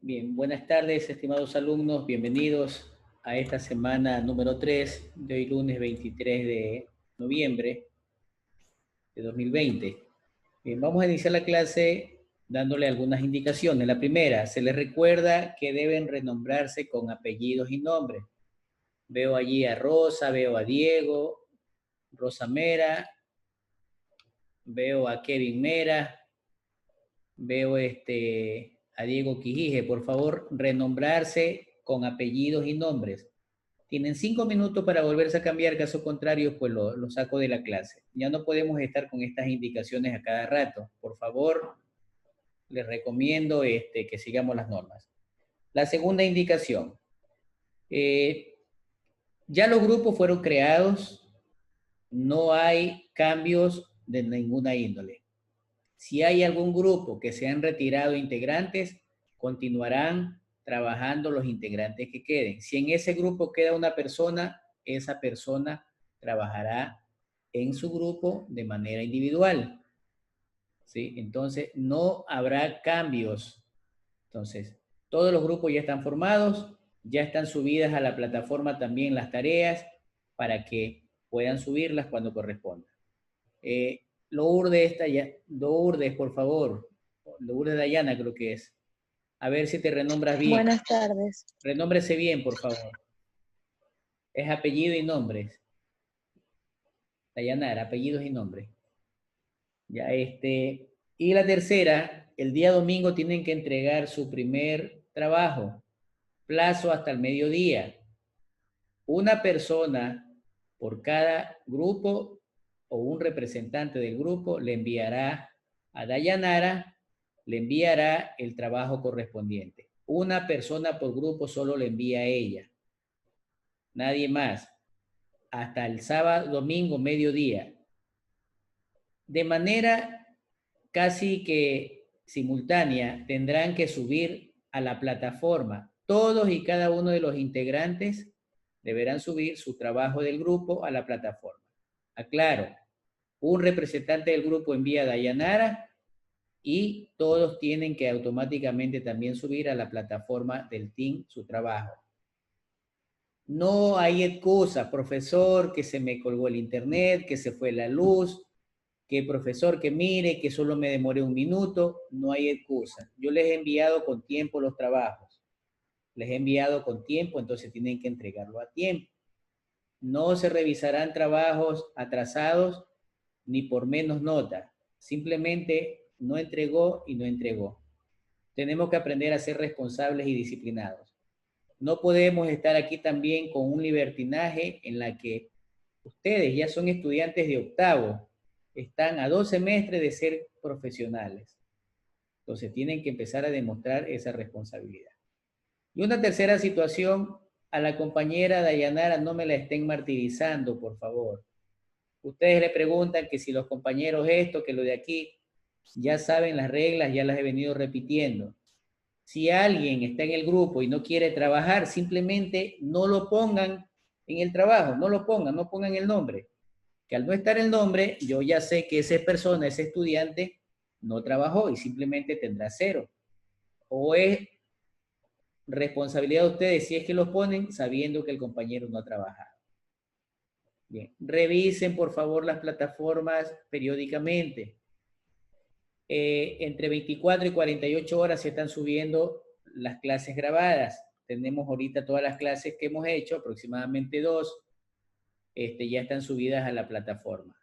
Bien, buenas tardes, estimados alumnos. Bienvenidos a esta semana número 3 de hoy lunes 23 de noviembre de 2020. Bien, vamos a iniciar la clase dándole algunas indicaciones. La primera, se les recuerda que deben renombrarse con apellidos y nombres. Veo allí a Rosa, veo a Diego, Rosa Mera, veo a Kevin Mera, veo a Diego Quijije. Por favor, renombrarse con apellidos y nombres. Tienen 5 minutos para volverse a cambiar, caso contrario, pues lo saco de la clase. Ya no podemos estar con estas indicaciones a cada rato. Por favor, les recomiendo que sigamos las normas. La segunda indicación. Ya los grupos fueron creados, no hay cambios de ninguna índole. Si hay algún grupo que se han retirado integrantes, continuarán trabajando los integrantes que queden. Si en ese grupo queda una persona, esa persona trabajará en su grupo de manera individual. ¿Sí? Entonces, no habrá cambios. Entonces, todos los grupos ya están formados, ya están subidas a la plataforma también las tareas para que puedan subirlas cuando corresponda. Lourdes, por favor. Lourdes Dayana creo que es. A ver si te renombras bien. Buenas tardes. Renómbrese bien, por favor. Es apellido y nombres. Dayanara, apellidos y nombres. Ya y la tercera, el día domingo tienen que entregar su primer trabajo. Plazo hasta el mediodía. Una persona por cada grupo o un representante del grupo le enviará a Dayanara, le enviará el trabajo correspondiente. Una persona por grupo solo le envía a ella. Nadie más. Hasta el sábado, domingo, mediodía. De manera casi que simultánea tendrán que subir a la plataforma. Todos y cada uno de los integrantes deberán subir su trabajo del grupo a la plataforma. Aclaro, un representante del grupo envía a Dayanara y todos tienen que automáticamente también subir a la plataforma del team su trabajo. No hay excusa, profesor, que se me colgó el internet, que se fue la luz, que profesor, que mire, que solo me demoré 1 minuto. No hay excusa. Yo les he enviado con tiempo los trabajos. Les he enviado con tiempo, entonces tienen que entregarlo a tiempo. No se revisarán trabajos atrasados ni por menos nota. Simplemente no entregó y no entregó. Tenemos que aprender a ser responsables y disciplinados. No podemos estar aquí también con un libertinaje en la que ustedes ya son estudiantes de octavo, están a 2 semestres de ser profesionales. Entonces tienen que empezar a demostrar esa responsabilidad. Y una tercera situación, a la compañera Dayanara no me la estén martirizando, por favor. Ustedes le preguntan que si los compañeros esto, que lo de aquí, ya saben las reglas, ya las he venido repitiendo. Si alguien está en el grupo y no quiere trabajar, simplemente no lo pongan en el trabajo, no lo pongan, no pongan el nombre. Que al no estar el nombre, yo ya sé que esa persona, ese estudiante, no trabajó y simplemente tendrá 0. O es responsabilidad de ustedes si es que los ponen sabiendo que el compañero no ha trabajado. Bien, revisen por favor las plataformas periódicamente. Entre 24 y 48 horas se están subiendo las clases grabadas. Tenemos ahorita todas las clases que hemos hecho, aproximadamente 2, ya están subidas a la plataforma.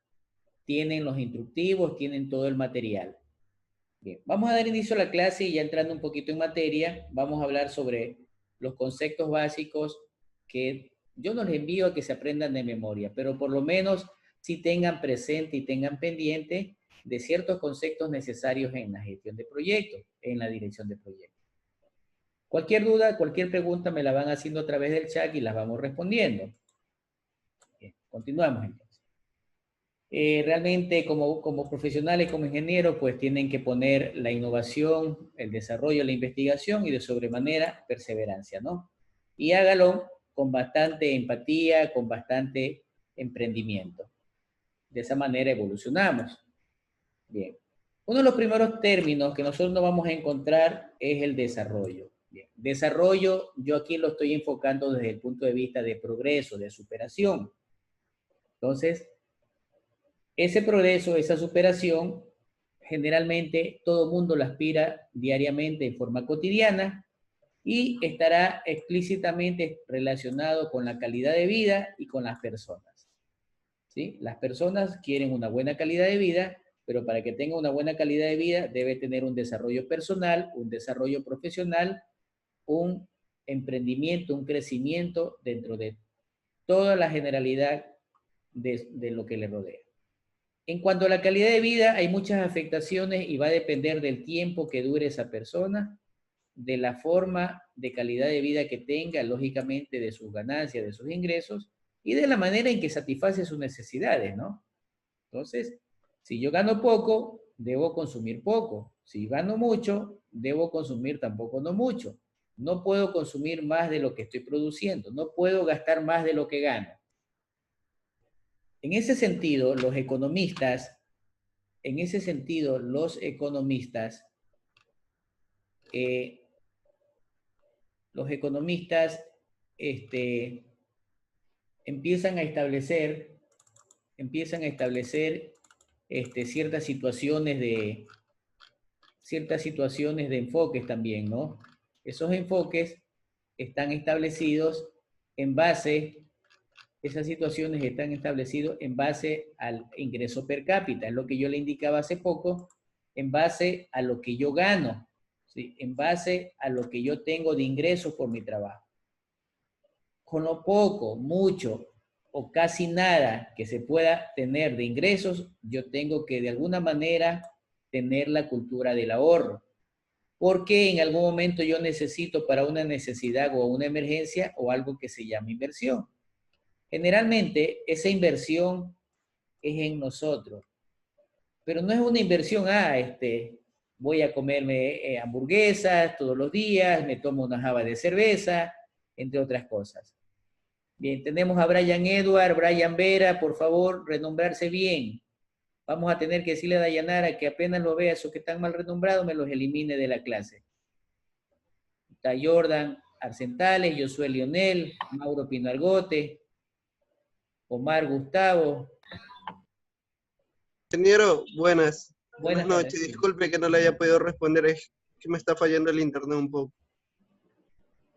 Tienen los instructivos, tienen todo el material. Bien, vamos a dar inicio a la clase y ya entrando un poquito en materia, vamos a hablar sobre los conceptos básicos que yo no les envío a que se aprendan de memoria, pero por lo menos sí tengan presente y tengan pendiente de ciertos conceptos necesarios en la gestión de proyectos, en la dirección de proyectos. Cualquier duda, cualquier pregunta me la van haciendo a través del chat y las vamos respondiendo. Bien, continuamos entonces. Realmente como profesionales, como ingenieros, pues tienen que poner la innovación, el desarrollo, la investigación y de sobremanera perseverancia, ¿no? Y hágalo con bastante empatía, con bastante emprendimiento. De esa manera evolucionamos. Bien. Uno de los primeros términos que nosotros nos vamos a encontrar es el desarrollo. Bien. Desarrollo, yo aquí lo estoy enfocando desde el punto de vista de progreso, de superación. Entonces, ese progreso, esa superación, generalmente todo el mundo la aspira diariamente en forma cotidiana y estará explícitamente relacionado con la calidad de vida y con las personas. ¿Sí? Las personas quieren una buena calidad de vida, pero para que tenga una buena calidad de vida debe tener un desarrollo personal, un desarrollo profesional, un emprendimiento, un crecimiento dentro de toda la generalidad de lo que le rodea. En cuanto a la calidad de vida, hay muchas afectaciones y va a depender del tiempo que dure esa persona, de la forma de calidad de vida que tenga, lógicamente de sus ganancias, de sus ingresos y de la manera en que satisface sus necesidades, ¿no? Entonces, si yo gano poco, debo consumir poco. Si gano mucho, debo consumir tampoco no mucho. No puedo consumir más de lo que estoy produciendo, no puedo gastar más de lo que gano. En ese sentido, los economistas eh, este, empiezan a establecer ciertas situaciones de enfoques también, ¿no? Esos enfoques están establecidos en base, esas situaciones están establecidas en base al ingreso per cápita, es lo que yo le indicaba hace poco, en base a lo que yo gano, ¿sí? En base a lo que yo tengo de ingresos por mi trabajo. Con lo poco, mucho o casi nada que se pueda tener de ingresos, yo tengo que de alguna manera tener la cultura del ahorro. Porque en algún momento yo necesito para una necesidad o una emergencia o algo que se llama inversión. Generalmente esa inversión es en nosotros, pero no es una inversión, voy a comerme hamburguesas todos los días, me tomo una java de cerveza, entre otras cosas. Bien, tenemos a Brian Edward, Brian Vera, por favor, renombrarse bien. Vamos a tener que decirle a Dayanara que apenas lo vea, esos que están mal renombrados, me los elimine de la clase. Está Jordan Arcentales, Josué Lionel, Mauro Pinargote, Omar Gustavo. Ingeniero, buenas Buenas noches. tardes. Disculpe que no le haya podido responder, es que me está fallando el internet un poco.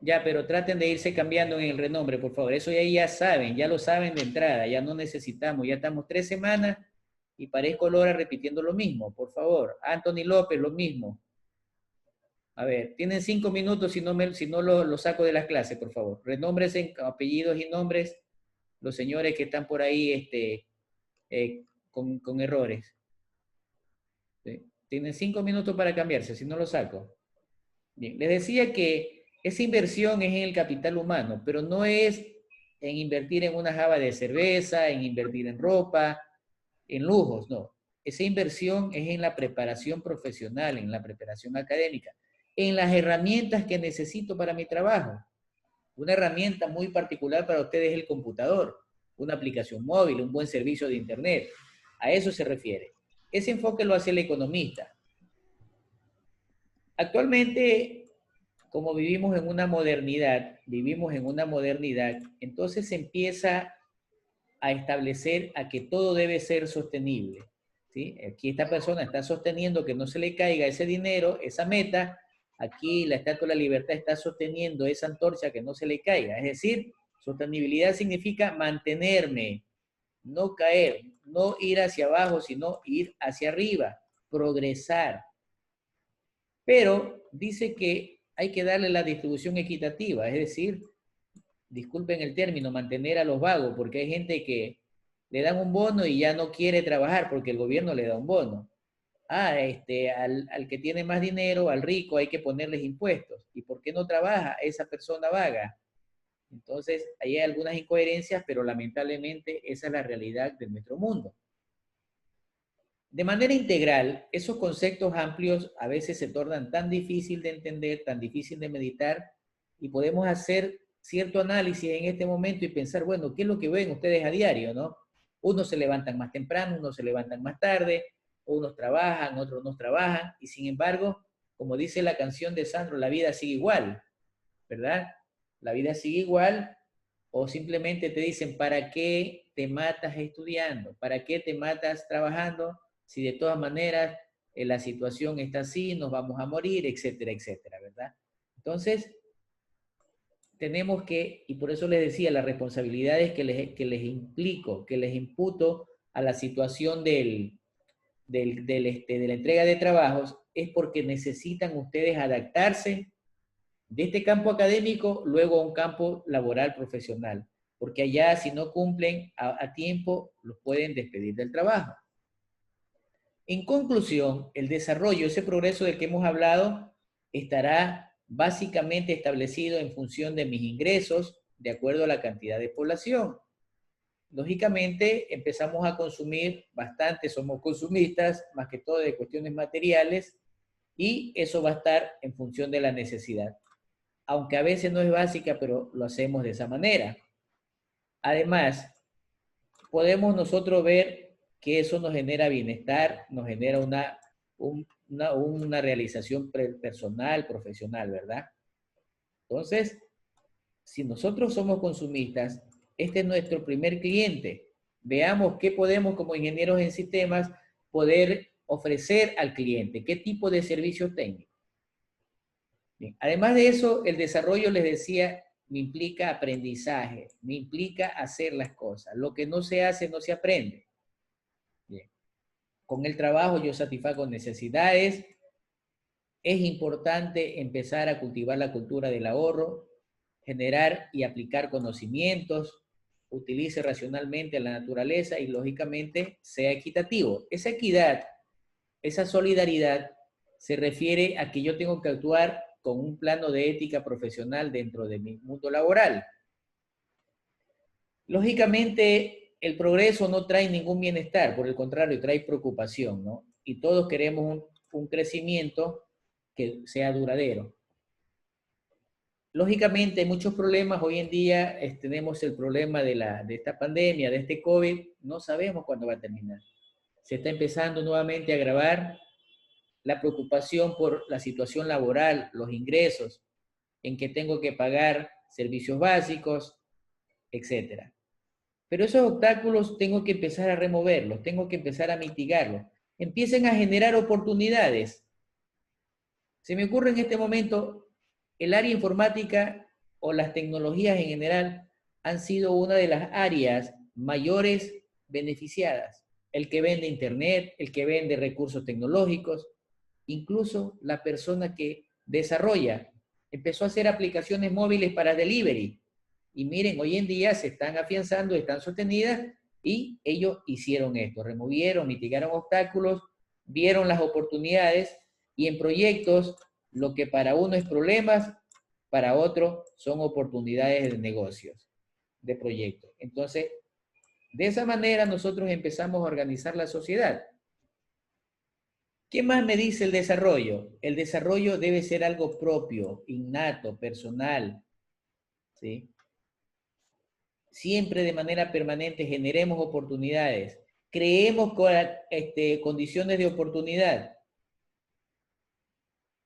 Ya, pero traten de irse cambiando en el renombre, por favor. Eso ya saben, ya lo saben de entrada, ya no necesitamos, ya estamos 3 semanas y parezco Lora repitiendo lo mismo, por favor. Anthony López, lo mismo. A ver, tienen 5 minutos si no lo saco de las clases, por favor. Renombres en apellidos y nombres, los señores que están por ahí con errores. ¿Sí? Tienen 5 minutos para cambiarse, si no lo saco. Bien, les decía que esa inversión es en el capital humano, pero no es en invertir en una java de cerveza, en invertir en ropa, en lujos, no. Esa inversión es en la preparación profesional, en la preparación académica, en las herramientas que necesito para mi trabajo. Una herramienta muy particular para ustedes es el computador, una aplicación móvil, un buen servicio de internet. A eso se refiere. Ese enfoque lo hace el economista. Actualmente, como vivimos en una modernidad, entonces se empieza a establecer a que todo debe ser sostenible. ¿Sí? Aquí esta persona está sosteniendo que no se le caiga ese dinero, esa meta. Aquí la Estatua de la Libertad está sosteniendo esa antorcha que no se le caiga. Es decir, sostenibilidad significa mantenerme, no caer, no ir hacia abajo, sino ir hacia arriba, progresar. Pero dice que hay que darle la distribución equitativa, es decir, disculpen el término, mantener a los vagos, porque hay gente que le dan un bono y ya no quiere trabajar porque el gobierno le da un bono. Al que tiene más dinero, al rico, hay que ponerles impuestos. ¿Y por qué no trabaja esa persona vaga? Entonces, ahí hay algunas incoherencias, pero lamentablemente esa es la realidad de nuestro mundo. De manera integral, esos conceptos amplios a veces se tornan tan difícil de entender, tan difícil de meditar, y podemos hacer cierto análisis en este momento y pensar, bueno, ¿qué es lo que ven ustedes a diario, no? Unos se levantan más temprano, unos se levantan más tarde, unos trabajan, otros no trabajan, y sin embargo, como dice la canción de Sandro, la vida sigue igual, ¿verdad? La vida sigue igual, o simplemente te dicen, ¿para qué te matas estudiando? ¿Para qué te matas trabajando? Si de todas maneras la situación está así, nos vamos a morir, etcétera, etcétera, ¿verdad? Entonces, tenemos que, y por eso les decía, las responsabilidades que les implico, que les imputo a la situación de la entrega de trabajos, es porque necesitan ustedes adaptarse de este campo académico luego a un campo laboral profesional, porque allá si no cumplen a tiempo, los pueden despedir del trabajo. En conclusión, el desarrollo, ese progreso del que hemos hablado, estará básicamente establecido en función de mis ingresos, de acuerdo a la cantidad de población. Lógicamente, empezamos a consumir bastante, somos consumistas, más que todo de cuestiones materiales, y eso va a estar en función de la necesidad. Aunque a veces no es básica, pero lo hacemos de esa manera. Además, podemos nosotros ver que eso nos genera bienestar, nos genera una realización personal, profesional, ¿verdad? Entonces, si nosotros somos consumistas, este es nuestro primer cliente. Veamos qué podemos como ingenieros en sistemas poder ofrecer al cliente, qué tipo de servicios técnicos. Bien. Además de eso, el desarrollo, les decía, me implica aprendizaje, me implica hacer las cosas. Lo que no se hace, no se aprende. Bien. Con el trabajo yo satisfago necesidades. Es importante empezar a cultivar la cultura del ahorro, generar y aplicar conocimientos, utilice racionalmente la naturaleza y lógicamente sea equitativo. Esa equidad, esa solidaridad se refiere a que yo tengo que actuar con un plano de ética profesional dentro de mi mundo laboral. Lógicamente, el progreso no trae ningún bienestar, por el contrario, trae preocupación, ¿no? Y todos queremos un crecimiento que sea duradero. Lógicamente, hay muchos problemas. Hoy en día tenemos el problema de esta pandemia, de este COVID. No sabemos cuándo va a terminar. Se está empezando nuevamente a agravar la preocupación por la situación laboral, los ingresos, en que tengo que pagar servicios básicos, etc. Pero esos obstáculos tengo que empezar a removerlos, tengo que empezar a mitigarlos. Empiecen a generar oportunidades. Se me ocurre en este momento, el área informática o las tecnologías en general han sido una de las áreas mayores beneficiadas. El que vende internet, el que vende recursos tecnológicos, incluso la persona que desarrolla, empezó a hacer aplicaciones móviles para delivery. Y miren, hoy en día se están afianzando, están sostenidas y ellos hicieron esto, removieron, mitigaron obstáculos, vieron las oportunidades y en proyectos lo que para uno es problemas, para otro son oportunidades de negocios, de proyectos. Entonces, de esa manera nosotros empezamos a organizar la sociedad. ¿Qué más me dice el desarrollo? El desarrollo debe ser algo propio, innato, personal, ¿sí? Siempre de manera permanente generemos oportunidades, creemos condiciones de oportunidad,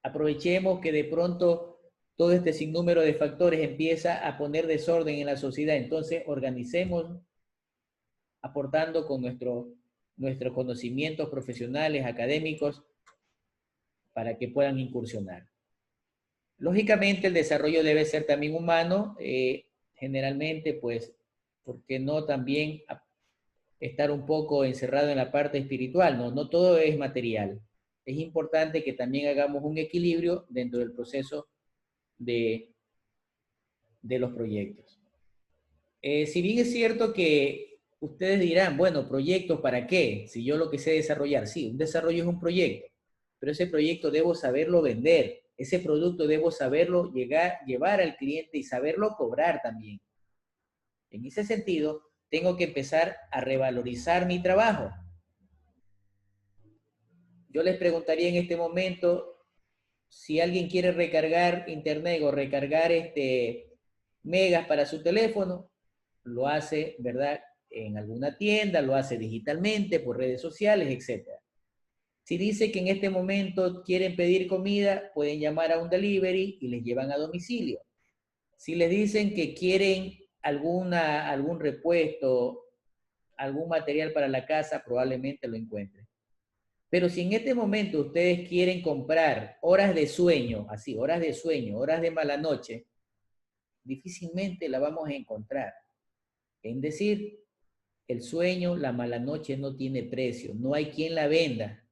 aprovechemos que de pronto todo este sinnúmero de factores empieza a poner desorden en la sociedad, entonces organicemos aportando con nuestros conocimientos profesionales, académicos, para que puedan incursionar. Lógicamente el desarrollo debe ser también humano, generalmente pues, ¿por qué no también estar un poco encerrado en la parte espiritual? No todo es material. es importante que también hagamos un equilibrio dentro del proceso de los proyectos. Si bien es cierto que ustedes dirán, bueno, ¿proyectos para qué? Si yo lo que sé desarrollar, sí, un desarrollo es un proyecto, pero ese proyecto debo saberlo vender, ese producto debo saberlo llevar al cliente y saberlo cobrar también. En ese sentido, tengo que empezar a revalorizar mi trabajo. Yo les preguntaría en este momento, si alguien quiere recargar internet o recargar megas para su teléfono, lo hace, ¿verdad? En alguna tienda, lo hace digitalmente, por redes sociales, etc. Si dice que en este momento quieren pedir comida, pueden llamar a un delivery y les llevan a domicilio. Si les dicen que quieren algún repuesto, algún material para la casa, probablemente lo encuentren. Pero si en este momento ustedes quieren comprar horas de sueño, así, horas de sueño, horas de mala noche, difícilmente la vamos a encontrar. Es decir, el sueño, la mala noche no tiene precio, no hay quien la venda.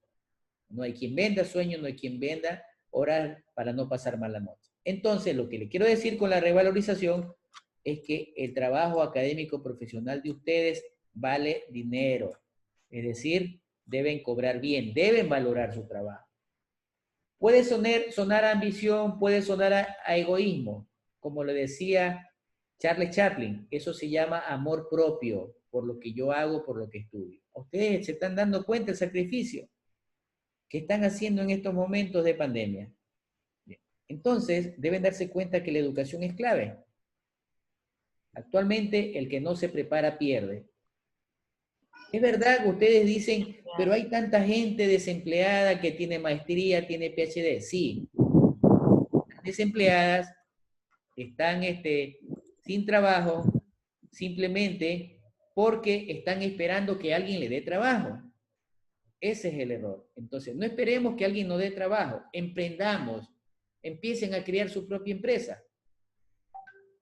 No hay quien venda sueño, no hay quien venda horas para no pasar mala noche. Entonces, lo que le quiero decir con la revalorización es que el trabajo académico profesional de ustedes vale dinero. Es decir, deben cobrar bien, deben valorar su trabajo. Puede sonar a ambición, puede sonar a egoísmo, como le decía Charles Chaplin, eso se llama amor propio, por lo que yo hago, por lo que estudio. Ustedes se están dando cuenta del sacrificio que están haciendo en estos momentos de pandemia. Bien. Entonces, deben darse cuenta que la educación es clave. Actualmente, el que no se prepara pierde. Es verdad que ustedes dicen, pero hay tanta gente desempleada que tiene maestría, tiene PhD. Sí, desempleadas, están sin trabajo, simplemente porque están esperando que alguien le dé trabajo. Ese es el error. Entonces, no esperemos que alguien nos dé trabajo, emprendamos, empiecen a crear su propia empresa.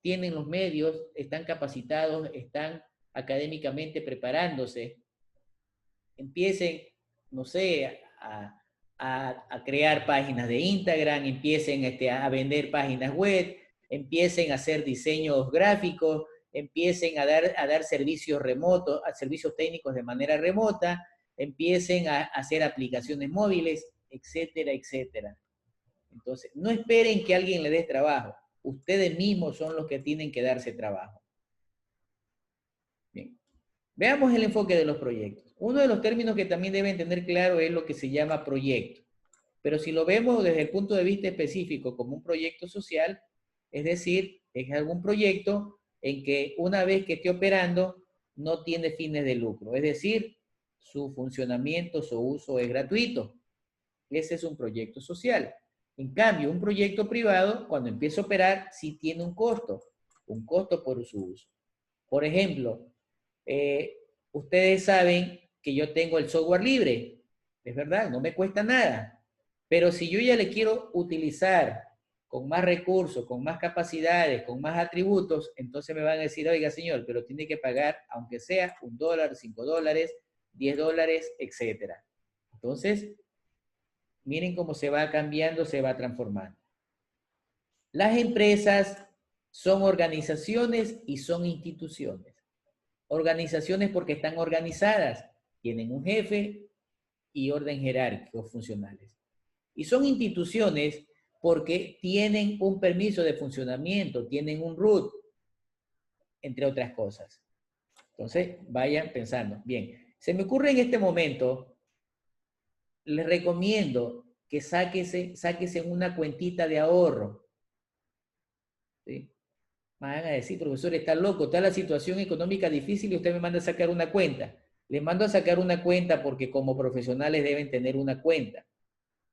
Tienen los medios, están capacitados, están académicamente preparándose. Empiecen, no sé, a crear páginas de Instagram, empiecen a vender páginas web, empiecen a hacer diseños gráficos, empiecen a dar servicios remotos, a servicios técnicos de manera remota, empiecen a hacer aplicaciones móviles, etcétera, etcétera. Entonces, no esperen que alguien le dé trabajo. Ustedes mismos son los que tienen que darse trabajo. Bien. Veamos el enfoque de los proyectos. Uno de los términos que también deben tener claro es lo que se llama proyecto. Pero si lo vemos desde el punto de vista específico como un proyecto social, es decir, es algún proyecto en que una vez que esté operando no tiene fines de lucro. Es decir, su funcionamiento, su uso es gratuito. Ese es un proyecto social. En cambio, un proyecto privado, cuando empieza a operar, sí tiene un costo por su uso. Por ejemplo, ustedes saben que yo tengo el software libre, es verdad, no me cuesta nada, pero si yo ya le quiero utilizar con más recursos, con más capacidades, con más atributos, entonces me van a decir, oiga señor, pero tiene que pagar, aunque sea $1, $5, $10, etc. Entonces, miren cómo se va cambiando, se va transformando. Las empresas son organizaciones y son instituciones. Organizaciones porque están organizadas, tienen un jefe y orden jerárquico funcionales. Y son instituciones porque tienen un permiso de funcionamiento, tienen un root, entre otras cosas. Entonces, vayan pensando. Bien, se me ocurre en este momento, les recomiendo que sáquese una cuentita de ahorro. ¿Sí? Van a decir, profesor, está loco, está la situación económica difícil y usted me manda a sacar una cuenta. Les mando a sacar una cuenta porque como profesionales deben tener una cuenta.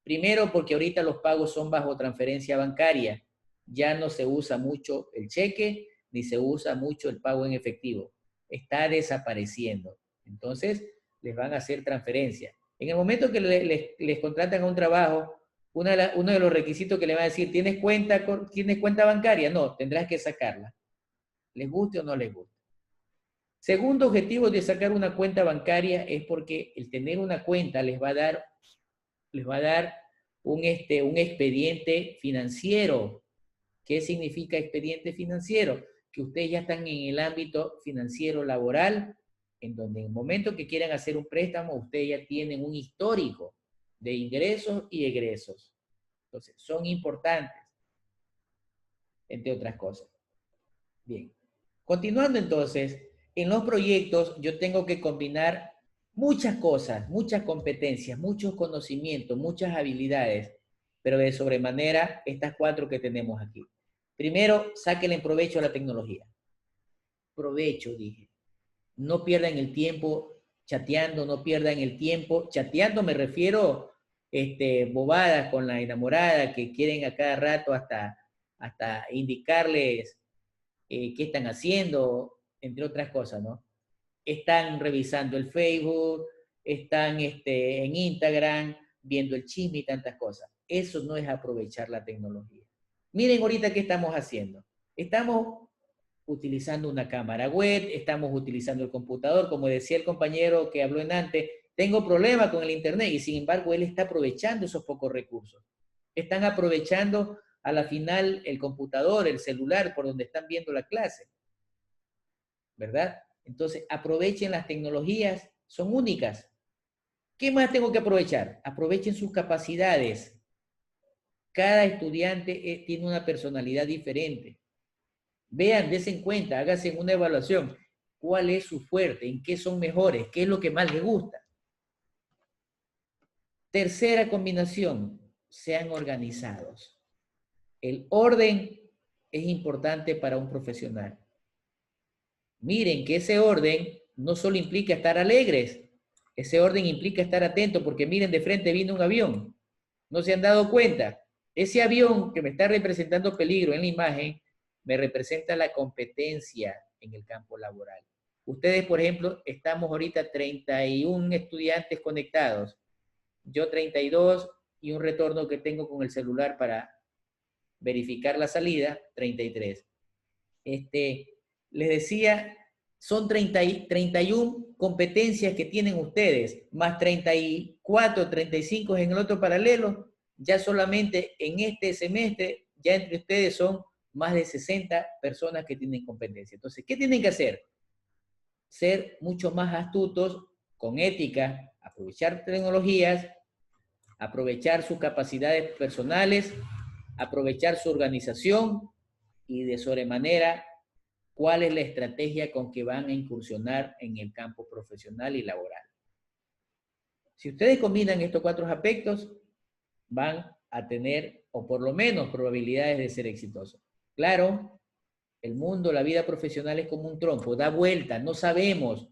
Primero, porque ahorita los pagos son bajo transferencia bancaria. Ya no se usa mucho el cheque, ni se usa mucho el pago en efectivo. Está desapareciendo. Entonces, les van a hacer transferencia. En el momento que les contratan a un trabajo, uno de los requisitos que le van a decir, ¿tienes cuenta bancaria? No, tendrás que sacarla. Les guste o no les guste. Segundo objetivo de sacar una cuenta bancaria es porque el tener una cuenta les va a dar les va a dar un expediente financiero. ¿Qué significa expediente financiero? Que ustedes ya están en el ámbito financiero laboral, en donde en el momento que quieran hacer un préstamo, ustedes ya tienen un histórico de ingresos y egresos. Entonces, son importantes, entre otras cosas. Bien. Continuando entonces, en los proyectos yo tengo que combinar muchas cosas, muchas competencias, muchos conocimientos, muchas habilidades, pero de sobremanera estas 4 que tenemos aquí. Primero, sáquenle provecho a la tecnología. Provecho, dije. No pierdan el tiempo chateando, no pierdan el tiempo. Chateando me refiero bobadas con la enamorada que quieren a cada rato hasta indicarles qué están haciendo, entre otras cosas, ¿no? Están revisando el Facebook, están en Instagram, viendo el chisme y tantas cosas. Eso no es aprovechar la tecnología. Miren ahorita qué estamos haciendo. Estamos utilizando una cámara web, estamos utilizando el computador, como decía el compañero que habló en antes, tengo problemas con el internet y sin embargo él está aprovechando esos pocos recursos. Están aprovechando a la final el computador, el celular, por donde están viendo la clase. ¿Verdad? Entonces, aprovechen las tecnologías, son únicas. ¿Qué más tengo que aprovechar? Aprovechen sus capacidades. Cada estudiante tiene una personalidad diferente. Vean, dense en cuenta, háganse una evaluación. ¿Cuál es su fuerte? ¿En qué son mejores? ¿Qué es lo que más les gusta? Tercera combinación, sean organizados. El orden es importante para un profesional. Miren que ese orden no solo implica estar alegres, ese orden implica estar atentos, porque miren, de frente viene un avión. ¿No se han dado cuenta? Ese avión que me está representando peligro en la imagen, me representa la competencia en el campo laboral. Ustedes, por ejemplo, estamos ahorita 31 estudiantes conectados, yo 32 y un retorno que tengo con el celular para verificar la salida, 33. Les decía, son 31 competencias que tienen ustedes, más 34, 35 en el otro paralelo. Ya solamente en este semestre, ya entre ustedes son más de 60 personas que tienen competencia. Entonces, ¿qué tienen que hacer? Ser mucho más astutos, con ética, aprovechar tecnologías, aprovechar sus capacidades personales, aprovechar su organización y de sobremanera cuál es la estrategia con que van a incursionar en el campo profesional y laboral. Si ustedes combinan estos 4 aspectos, van a tener, o por lo menos, probabilidades de ser exitosos. Claro, el mundo, la vida profesional es como un trompo, da vuelta, no sabemos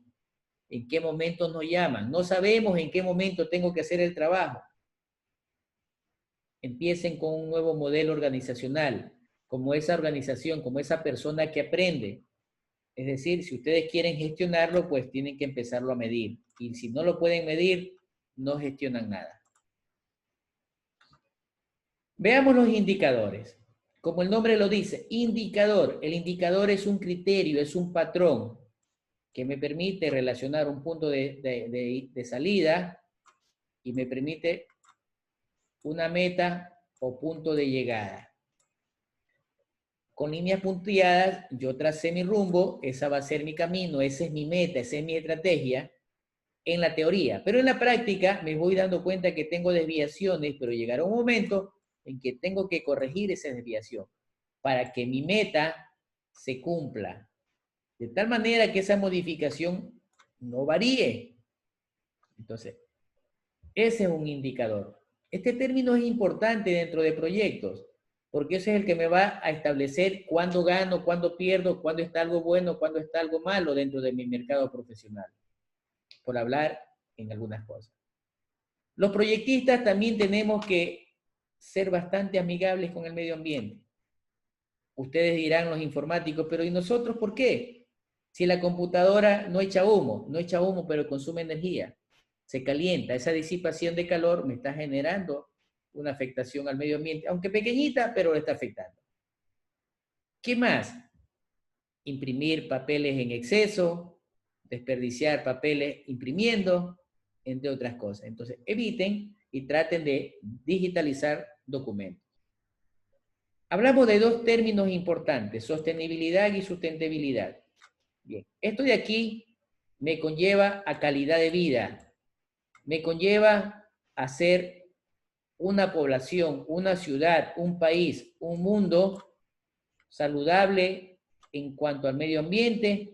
en qué momento nos llaman, no sabemos en qué momento tengo que hacer el trabajo. Empiecen con un nuevo modelo organizacional, como esa organización, como esa persona que aprende. Es decir, si ustedes quieren gestionarlo, pues tienen que empezarlo a medir. Y si no lo pueden medir, no gestionan nada. Veamos los indicadores. Como el nombre lo dice, indicador. El indicador es un criterio, es un patrón que me permite relacionar un punto de salida y me permite una meta o punto de llegada. Con líneas punteadas, yo tracé mi rumbo, esa va a ser mi camino, esa es mi meta, esa es mi estrategia en la teoría. Pero en la práctica me voy dando cuenta que tengo desviaciones, pero llegará un momento en que tengo que corregir esa desviación para que mi meta se cumpla. De tal manera que esa modificación no varíe. Entonces, ese es un indicador. Este término es importante dentro de proyectos, porque ese es el que me va a establecer cuándo gano, cuándo pierdo, cuándo está algo bueno, cuándo está algo malo dentro de mi mercado profesional, por hablar en algunas cosas. Los proyectistas también tenemos que ser bastante amigables con el medio ambiente. Ustedes dirán los informáticos, pero ¿y nosotros por qué? Si la computadora no echa humo, pero consume energía, se calienta, esa disipación de calor me está generando una afectación al medio ambiente, aunque pequeñita, pero le está afectando. ¿Qué más? Imprimir papeles en exceso, desperdiciar papeles imprimiendo, entre otras cosas. Entonces, eviten y traten de digitalizar documentos. Hablamos de dos términos importantes, sostenibilidad y sustentabilidad. Bien, esto de aquí me conlleva a calidad de vida, me conlleva a ser una población, una ciudad, un país, un mundo saludable en cuanto al medio ambiente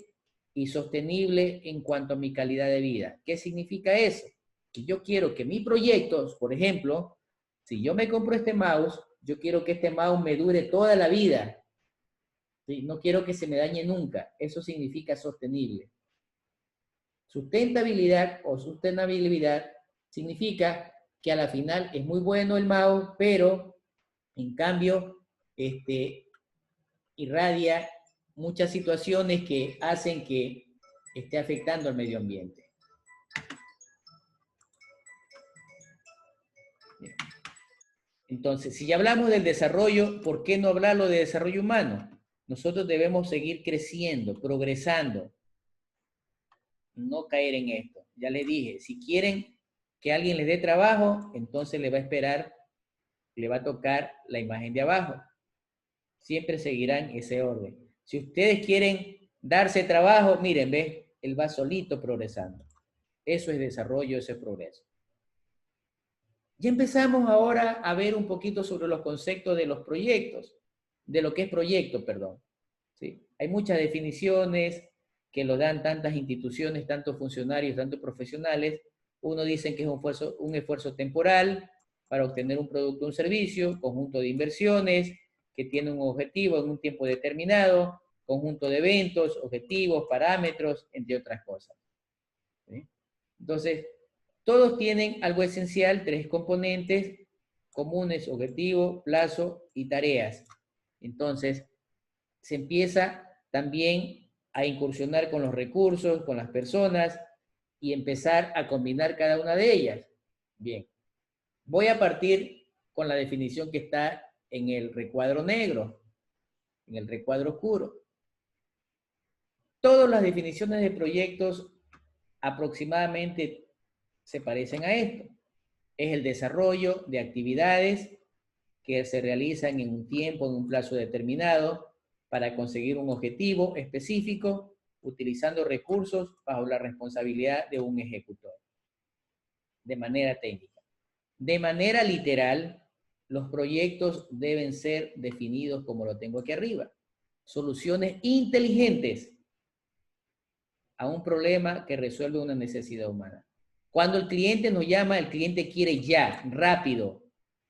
y sostenible en cuanto a mi calidad de vida. ¿Qué significa eso? Que yo quiero que mis proyectos, por ejemplo, si yo me compro este mouse, yo quiero que este mouse me dure toda la vida. ¿Sí? No quiero que se me dañe nunca. Eso significa sostenible. Sustentabilidad o sostenibilidad significa que a la final es muy bueno el mouse, pero en cambio irradia muchas situaciones que hacen que esté afectando al medio ambiente. Entonces, si ya hablamos del desarrollo, ¿por qué no hablarlo de desarrollo humano? Nosotros debemos seguir creciendo, progresando, no caer en esto. Ya les dije, si quieren que alguien les dé trabajo, entonces le va a esperar, le va a tocar la imagen de abajo. Siempre seguirán ese orden. Si ustedes quieren darse trabajo, miren, ¿ves? Él va solito progresando. Eso es desarrollo, eso es progreso. Ya empezamos ahora a ver un poquito sobre los conceptos de los proyectos, de lo que es proyecto, perdón. ¿Sí? Hay muchas definiciones que lo dan tantas instituciones, tantos funcionarios, tantos profesionales. Uno dice que es un esfuerzo temporal para obtener un producto o un servicio, conjunto de inversiones que tiene un objetivo en un tiempo determinado, conjunto de eventos, objetivos, parámetros, entre otras cosas. ¿Sí? Entonces, todos tienen algo esencial, tres componentes comunes: objetivo, plazo y tareas. Entonces, se empieza también a incursionar con los recursos, con las personas y empezar a combinar cada una de ellas. Bien, voy a partir con la definición que está en el recuadro negro, en el recuadro oscuro. Todas las definiciones de proyectos aproximadamente se parecen a esto. Es el desarrollo de actividades que se realizan en un tiempo, en un plazo determinado, para conseguir un objetivo específico, utilizando recursos bajo la responsabilidad de un ejecutor, de manera técnica. De manera literal, los proyectos deben ser definidos como lo tengo aquí arriba. Soluciones inteligentes a un problema que resuelve una necesidad humana. Cuando el cliente nos llama, el cliente quiere ya, rápido,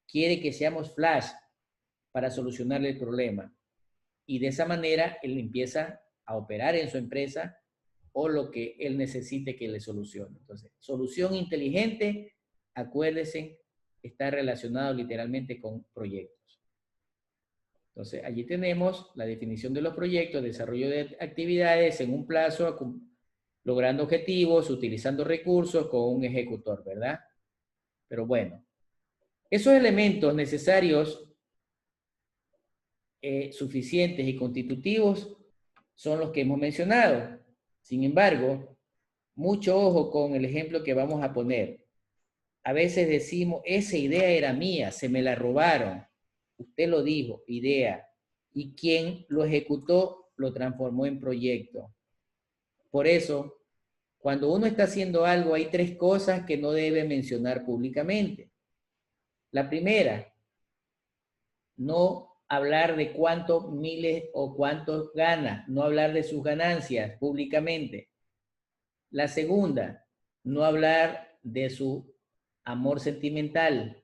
quiere que seamos flash para solucionarle el problema. Y de esa manera él empieza a operar en su empresa o lo que él necesite que le solucione. Entonces, solución inteligente, acuérdense, está relacionado literalmente con proyectos. Entonces, allí tenemos la definición de los proyectos, desarrollo de actividades en un plazo, logrando objetivos, utilizando recursos con un ejecutor, ¿verdad? Pero bueno, esos elementos necesarios suficientes y constitutivos son los que hemos mencionado. Sin embargo, mucho ojo con el ejemplo que vamos a poner. A veces decimos, esa idea era mía, se me la robaron. Usted lo dijo, idea. Y quien lo ejecutó lo transformó en proyecto. Por eso, cuando uno está haciendo algo, hay tres cosas que no debe mencionar públicamente. La primera, no hablar de cuántos miles o cuántos gana, no hablar de sus ganancias públicamente. La segunda, no hablar de su amor sentimental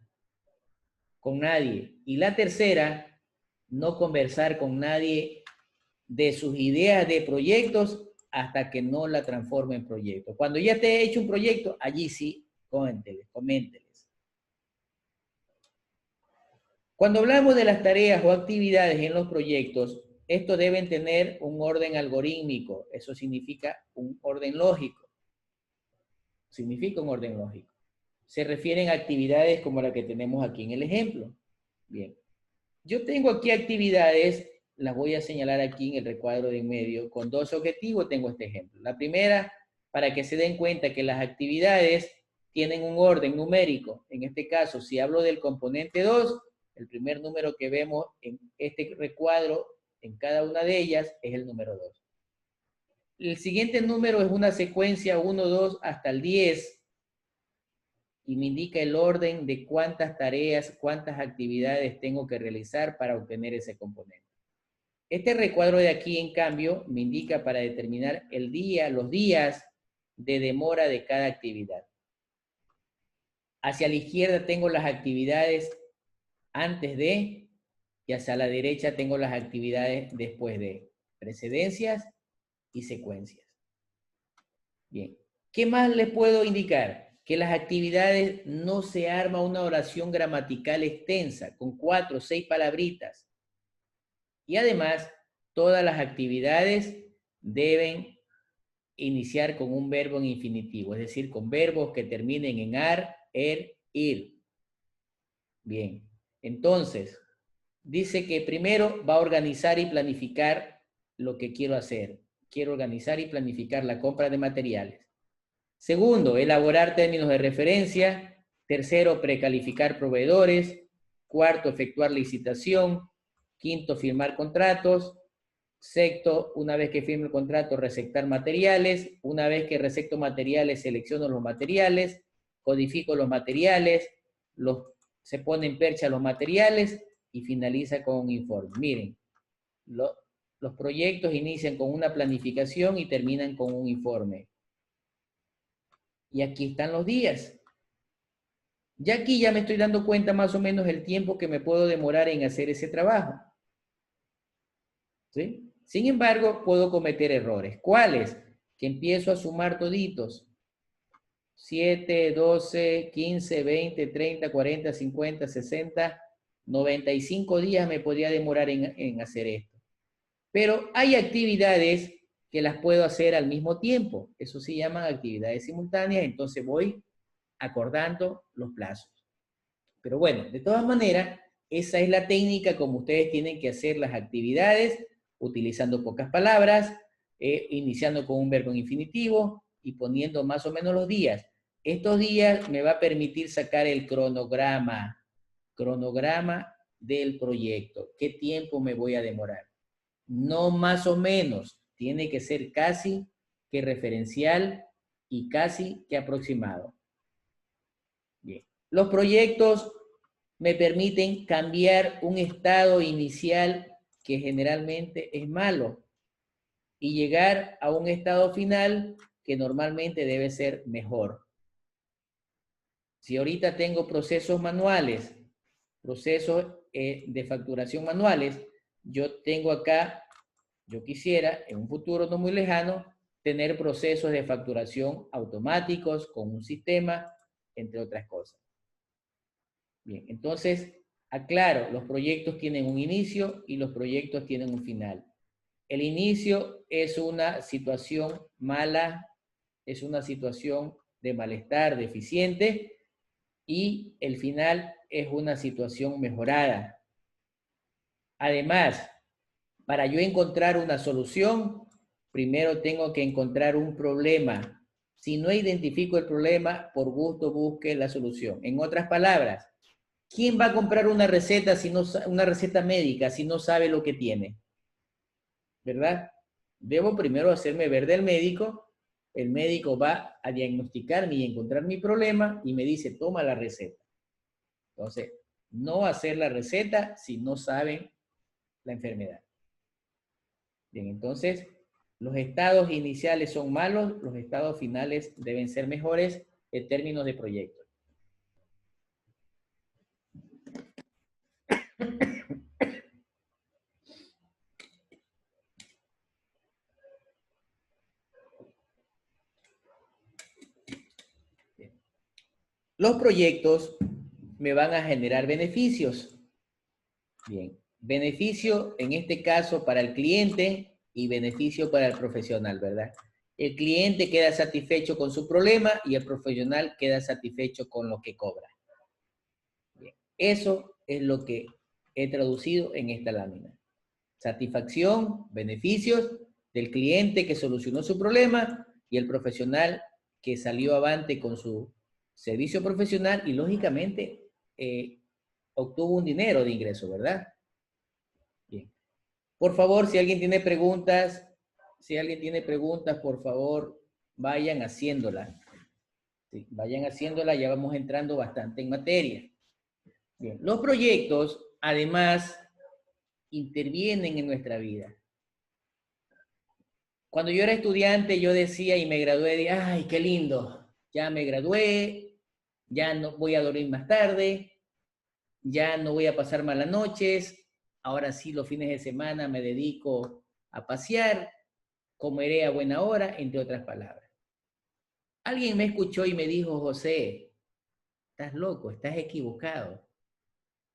con nadie. Y la tercera, no conversar con nadie de sus ideas de proyectos hasta que no la transforme en proyecto. Cuando ya te he hecho un proyecto, allí sí, coménteles. Cuando hablamos de las tareas o actividades en los proyectos, estos deben tener un orden algorítmico. Eso significa un orden lógico. Significa un orden lógico. Se refieren a actividades como la que tenemos aquí en el ejemplo. Bien. Yo tengo aquí actividades, las voy a señalar aquí en el recuadro de en medio, con dos objetivos tengo este ejemplo. La primera, para que se den cuenta que las actividades tienen un orden numérico. En este caso, si hablo del componente 2, el primer número que vemos en este recuadro, en cada una de ellas, es el número 2. El siguiente número es una secuencia 1, 2, hasta el 10, y me indica el orden de cuántas tareas, cuántas actividades tengo que realizar para obtener ese componente. Este recuadro de aquí, en cambio, me indica para determinar el día, los días de demora de cada actividad. Hacia la izquierda tengo las actividades antes de, y hacia la derecha tengo las actividades después de, precedencias y secuencias. Bien, ¿qué más les puedo indicar? Que las actividades no se arma una oración gramatical extensa, con 4 o 6 palabritas. Y además, todas las actividades deben iniciar con un verbo en infinitivo, es decir, con verbos que terminen en ar, ir. Bien, entonces, dice que primero va a organizar y planificar lo que quiero hacer. Quiero organizar y planificar la compra de materiales. Segundo, elaborar términos de referencia. Tercero, precalificar proveedores. Cuarto, efectuar licitación. Quinto, firmar contratos. Sexto, una vez que firme el contrato, receptar materiales. Una vez que recepto materiales, selecciono los materiales, codifico los materiales, se pone en percha los materiales y finaliza con un informe. Miren, los proyectos inician con una planificación y terminan con un informe. Y aquí están los días. Ya aquí ya me estoy dando cuenta más o menos el tiempo que me puedo demorar en hacer ese trabajo. ¿Sí? Sin embargo, puedo cometer errores. ¿Cuáles? Que empiezo a sumar toditos. 7, 12, 15, 20, 30, 40, 50, 60, 95 días me podría demorar en hacer esto. Pero hay actividades que las puedo hacer al mismo tiempo. Eso se llaman actividades simultáneas, entonces voy acordando los plazos. Pero bueno, de todas maneras, esa es la técnica como ustedes tienen que hacer las actividades, utilizando pocas palabras, iniciando con un verbo en infinitivo y poniendo más o menos los días. Estos días me va a permitir sacar el cronograma del proyecto. ¿Qué tiempo me voy a demorar? No más o menos, tiene que ser casi que referencial y casi que aproximado. Bien. Los proyectos me permiten cambiar un estado inicial que generalmente es malo y llegar a un estado final que normalmente debe ser mejor. Si ahorita tengo procesos manuales, procesos de facturación manuales, yo tengo acá, yo quisiera en un futuro no muy lejano, tener procesos de facturación automáticos con un sistema, entre otras cosas. Bien, entonces, aclaro, los proyectos tienen un inicio y los proyectos tienen un final. El inicio es una situación mala, es una situación de malestar, deficiente, y el final es una situación mejorada. Además, para yo encontrar una solución, primero tengo que encontrar un problema. Si no identifico el problema, por gusto busque la solución. En otras palabras, ¿quién va a comprar una receta una receta médica si no sabe lo que tiene? ¿Verdad? Debo primero hacerme ver del médico. El médico va a diagnosticarme y encontrar mi problema y me dice, toma la receta. Entonces, no hacer la receta si no saben la enfermedad. Bien, entonces, los estados iniciales son malos, los estados finales deben ser mejores en términos de proyecto. Los proyectos me van a generar beneficios. Bien, beneficio en este caso para el cliente y beneficio para el profesional, ¿verdad? El cliente queda satisfecho con su problema y el profesional queda satisfecho con lo que cobra. Bien, eso es lo que he traducido en esta lámina. Satisfacción, beneficios del cliente que solucionó su problema y el profesional que salió avante con su servicio profesional y lógicamente obtuvo un dinero de ingreso, ¿verdad? Bien. Por favor, si alguien tiene preguntas, por favor, vayan haciéndolas. Sí, vayan haciéndola, ya vamos entrando bastante en materia. Bien, los proyectos, además, intervienen en nuestra vida. Cuando yo era estudiante, yo decía y me gradué, de, ay, qué lindo, ya me gradué, ya no voy a dormir más tarde, ya no voy a pasar malas noches, ahora sí los fines de semana me dedico a pasear, comeré a buena hora, entre otras palabras. Alguien me escuchó y me dijo, José, estás loco, estás equivocado.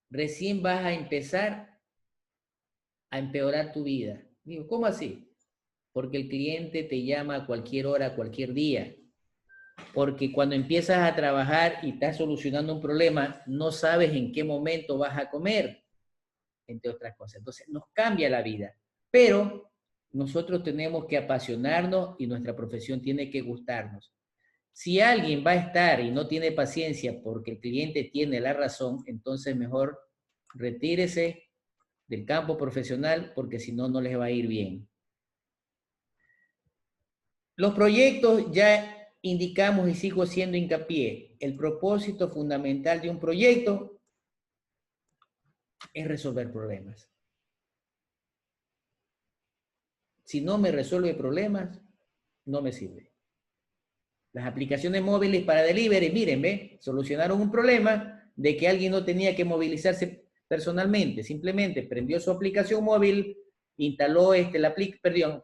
Recién vas a empezar a empeorar tu vida. Digo, ¿cómo así? Porque el cliente te llama a cualquier hora, a cualquier día. Porque cuando empiezas a trabajar y estás solucionando un problema, no sabes en qué momento vas a comer, entre otras cosas. Entonces, nos cambia la vida. Pero nosotros tenemos que apasionarnos y nuestra profesión tiene que gustarnos. Si alguien va a estar y no tiene paciencia porque el cliente tiene la razón, entonces mejor retírese del campo profesional porque si no, no les va a ir bien. Los proyectos ya indicamos y sigo haciendo hincapié. El propósito fundamental de un proyecto es resolver problemas. Si no me resuelve problemas, no me sirve. Las aplicaciones móviles para delivery, miren, ¿ve? Solucionaron un problema de que alguien no tenía que movilizarse personalmente. Simplemente prendió su aplicación móvil, instaló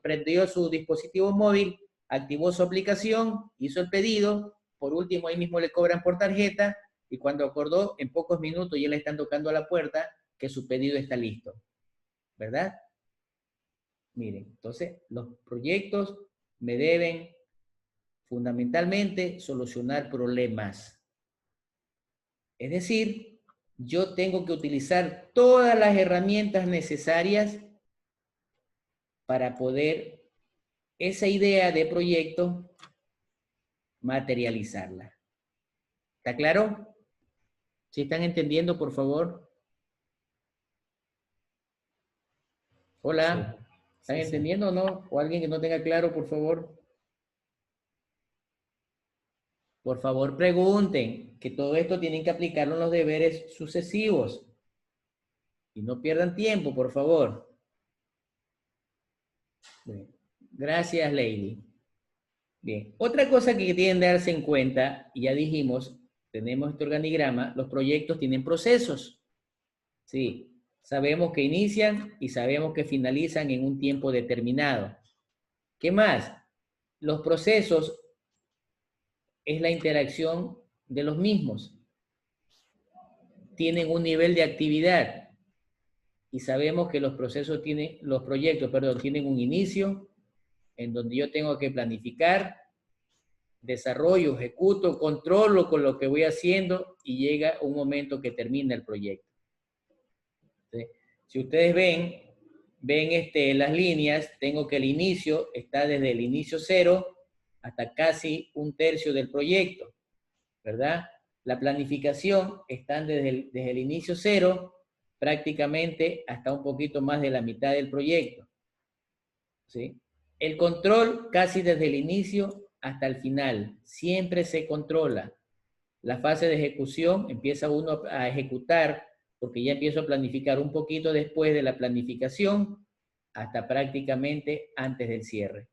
prendió su dispositivo móvil, activó su aplicación, hizo el pedido, por último ahí mismo le cobran por tarjeta y cuando acordó, en pocos minutos ya le están tocando a la puerta que su pedido está listo. ¿Verdad? Miren, entonces los proyectos me deben fundamentalmente solucionar problemas. Es decir, yo tengo que utilizar todas las herramientas necesarias para poder esa idea de proyecto materializarla. ¿Está claro? ¿Sí están entendiendo, por favor? Hola. ¿Están entendiendo o no? ¿O alguien que no tenga claro, por favor? Por favor, pregunten, que todo esto tienen que aplicarlo en los deberes sucesivos. Y no pierdan tiempo, por favor. Bien. Gracias, Lady. Bien, otra cosa que tienen que darse en cuenta, y ya dijimos, tenemos este organigrama, los proyectos tienen procesos. Sí, sabemos que inician y sabemos que finalizan en un tiempo determinado. ¿Qué más? Los procesos es la interacción de los mismos. Tienen un nivel de actividad y sabemos que los procesos tienen, los proyectos, perdón, tienen un inicio en donde yo tengo que planificar, desarrollo, ejecuto, controlo con lo que voy haciendo y llega un momento que termina el proyecto. ¿Sí? Si ustedes ven las líneas, tengo que el inicio está desde el inicio 0 hasta casi un tercio del proyecto, ¿verdad? La planificación está desde el inicio 0 prácticamente hasta un poquito más de la mitad del proyecto. ¿Sí? El control casi desde el inicio hasta el final. Siempre se controla. La fase de ejecución empieza uno a ejecutar porque ya empiezo a planificar un poquito después de la planificación hasta prácticamente antes del cierre.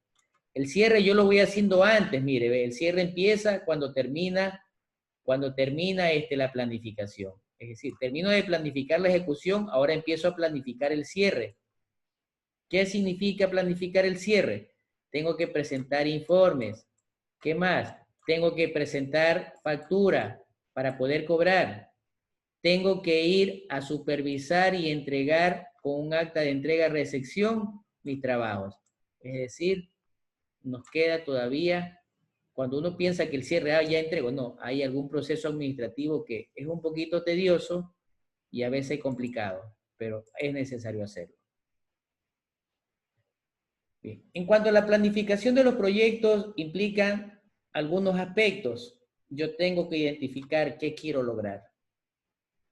El cierre yo lo voy haciendo antes, mire, el cierre empieza cuando termina la planificación. Es decir, termino de planificar la ejecución, ahora empiezo a planificar el cierre. ¿Qué significa planificar el cierre? Tengo que presentar informes. ¿Qué más? Tengo que presentar factura para poder cobrar. Tengo que ir a supervisar y entregar con un acta de entrega-recepción mis trabajos. Es decir, nos queda todavía, cuando uno piensa que el cierre ya entregó, no, hay algún proceso administrativo que es un poquito tedioso y a veces complicado, pero es necesario hacerlo. Bien. En cuanto a la planificación de los proyectos, implican algunos aspectos. yo tengo que identificar qué quiero lograr.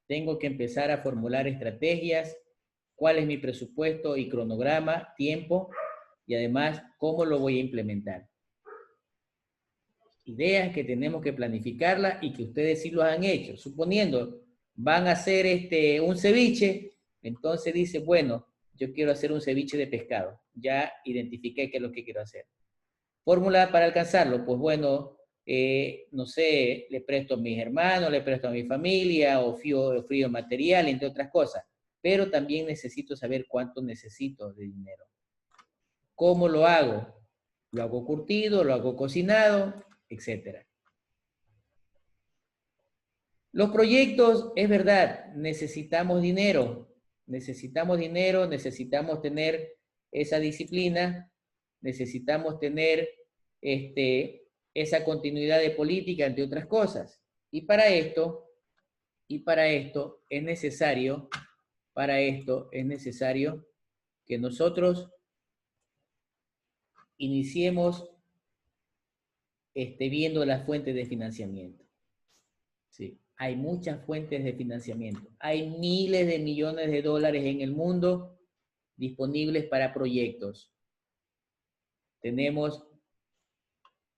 Tengo que empezar a formular estrategias, cuál es mi presupuesto y cronograma, tiempo, y además cómo lo voy a implementar. Ideas que tenemos que planificarlas y que ustedes sí lo han hecho. Suponiendo, van a hacer un ceviche, entonces dice, bueno, yo quiero hacer un ceviche de pescado. Ya identifiqué qué es lo que quiero hacer. Fórmula para alcanzarlo, pues bueno, no sé, le presto a mis hermanos, le presto a mi familia, o frío material, entre otras cosas. Pero también necesito saber cuánto necesito de dinero. ¿Cómo lo hago? ¿Lo hago curtido? ¿Lo hago cocinado? Etcétera. Los proyectos, es verdad, necesitamos dinero, necesitamos tener esa disciplina, necesitamos tener esa continuidad de política, entre otras cosas. Y para esto es necesario que nosotros iniciemos viendo las fuentes de financiamiento. Sí, hay muchas fuentes de financiamiento. Hay miles de millones de dólares en el mundo disponibles para proyectos. Tenemos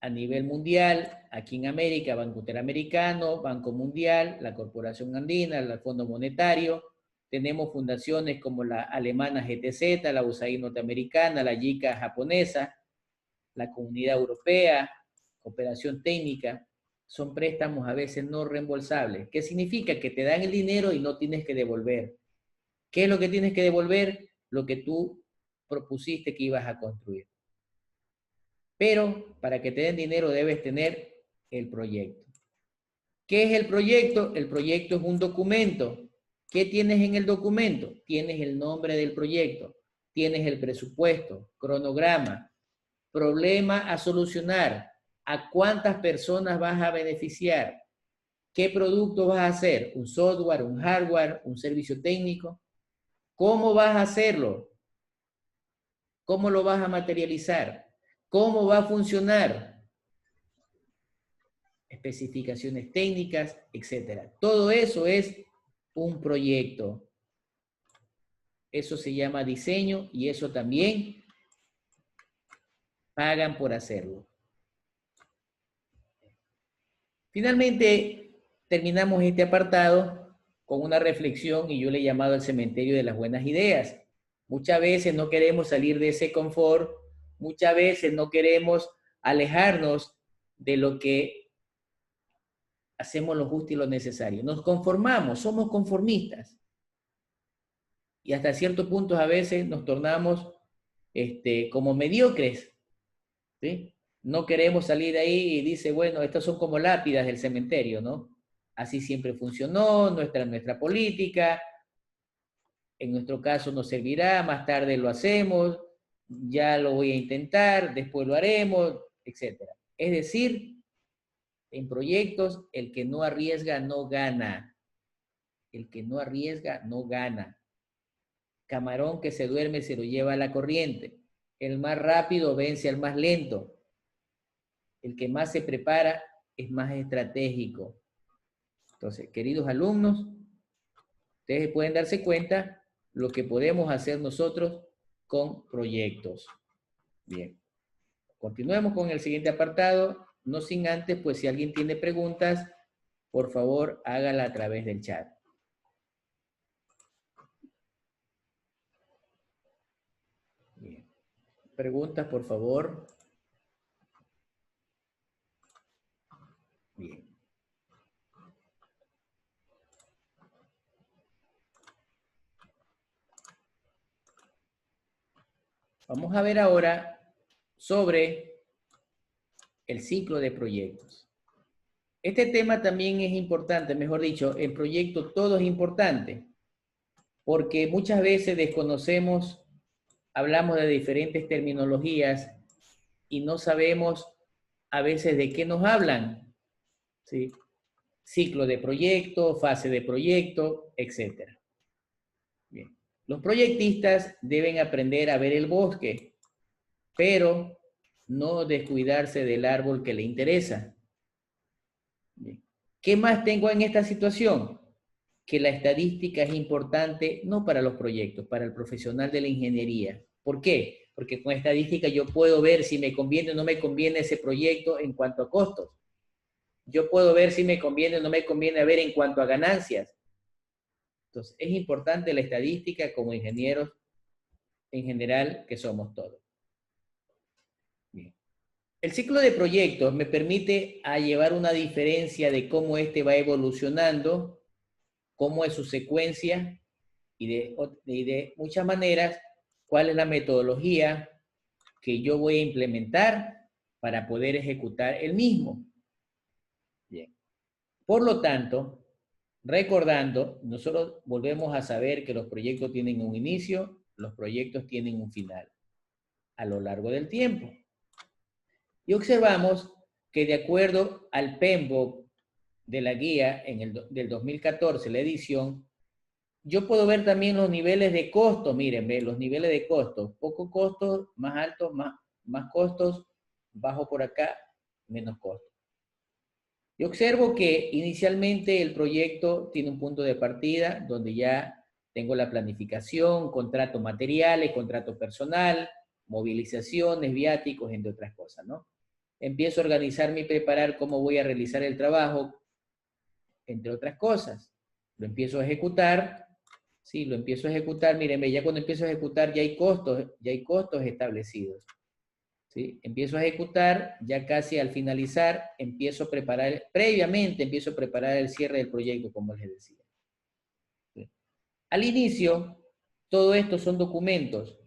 a nivel mundial, aquí en América, Banco Interamericano, Banco Mundial, la Corporación Andina, el Fondo Monetario. Tenemos fundaciones como la alemana GTZ, la USAID norteamericana, la JICA japonesa, la Comunidad Europea, Cooperación Técnica. Son préstamos a veces no reembolsables. ¿Qué significa? Que te dan el dinero y no tienes que devolver. ¿Qué es lo que tienes que devolver? Lo que tú propusiste que ibas a construir. Pero para que te den dinero debes tener el proyecto. ¿Qué es el proyecto? El proyecto es un documento. ¿Qué tienes en el documento? Tienes el nombre del proyecto, tienes el presupuesto, cronograma, problema a solucionar, a cuántas personas vas a beneficiar, qué producto vas a hacer, un software, un hardware, un servicio técnico, cómo vas a hacerlo, cómo lo vas a materializar, cómo va a funcionar, especificaciones técnicas, etc. Todo eso es un proyecto. Eso se llama diseño y eso también pagan por hacerlo. Finalmente, terminamos este apartado con una reflexión y yo le he llamado el cementerio de las buenas ideas. Muchas veces no queremos salir de ese confort, muchas veces no queremos alejarnos de lo que hacemos lo justo y lo necesario. Nos conformamos, somos conformistas. Y hasta cierto punto a veces nos tornamos como mediocres, ¿sí? No queremos salir de ahí y dice, bueno, estas son como lápidas del cementerio, ¿no? Así siempre funcionó, nuestra política, en nuestro caso nos servirá, más tarde lo hacemos, ya lo voy a intentar, después lo haremos, etc. Es decir, en proyectos, el que no arriesga no gana. El que no arriesga no gana. Camarón que se duerme se lo lleva a la corriente. El más rápido vence al más lento. El que más se prepara es más estratégico. Entonces, queridos alumnos, ustedes pueden darse cuenta lo que podemos hacer nosotros con proyectos. Bien. Continuemos con el siguiente apartado, no sin antes, pues si alguien tiene preguntas, por favor, hágala a través del chat. Bien. Preguntas, por favor. Bien. Vamos a ver ahora sobre el ciclo de proyectos. Este tema también es importante, mejor dicho, en proyecto todo es importante, porque muchas veces desconocemos, hablamos de diferentes terminologías y no sabemos a veces de qué nos hablan, ¿sí? Ciclo de proyecto, fase de proyecto, etc. Bien. Los proyectistas deben aprender a ver el bosque, pero no descuidarse del árbol que le interesa. ¿Qué más tengo en esta situación? Que la estadística es importante no para los proyectos, para el profesional de la ingeniería. ¿Por qué? Porque con estadística yo puedo ver si me conviene o no me conviene ese proyecto en cuanto a costos. Yo puedo ver si me conviene o no me conviene ver en cuanto a ganancias. Entonces, es importante la estadística como ingenieros en general que somos todos. Bien. El ciclo de proyectos me permite a llevar una diferencia de cómo este va evolucionando, cómo es su secuencia y de muchas maneras cuál es la metodología que yo voy a implementar para poder ejecutar el mismo. Bien. Por lo tanto, recordando, nosotros volvemos a saber que los proyectos tienen un inicio, los proyectos tienen un final a lo largo del tiempo. Y observamos que de acuerdo al PMBOK de la guía del 2014, la edición, yo puedo ver también los niveles de costo, miren, ve, los niveles de costo, poco costo, más alto, más costos, bajo por acá, menos costo. Yo observo que inicialmente el proyecto tiene un punto de partida donde ya tengo la planificación, contrato materiales, contrato personal, movilizaciones, viáticos, entre otras cosas, ¿no? Empiezo a organizarme y preparar cómo voy a realizar el trabajo, entre otras cosas. Lo empiezo a ejecutar, sí, lo empiezo a ejecutar, mírenme, ya cuando empiezo a ejecutar ya hay costos establecidos. ¿Sí? Empiezo a ejecutar, ya casi al finalizar, previamente empiezo a preparar el cierre del proyecto, como les decía. ¿Sí? Al inicio, todo esto son documentos.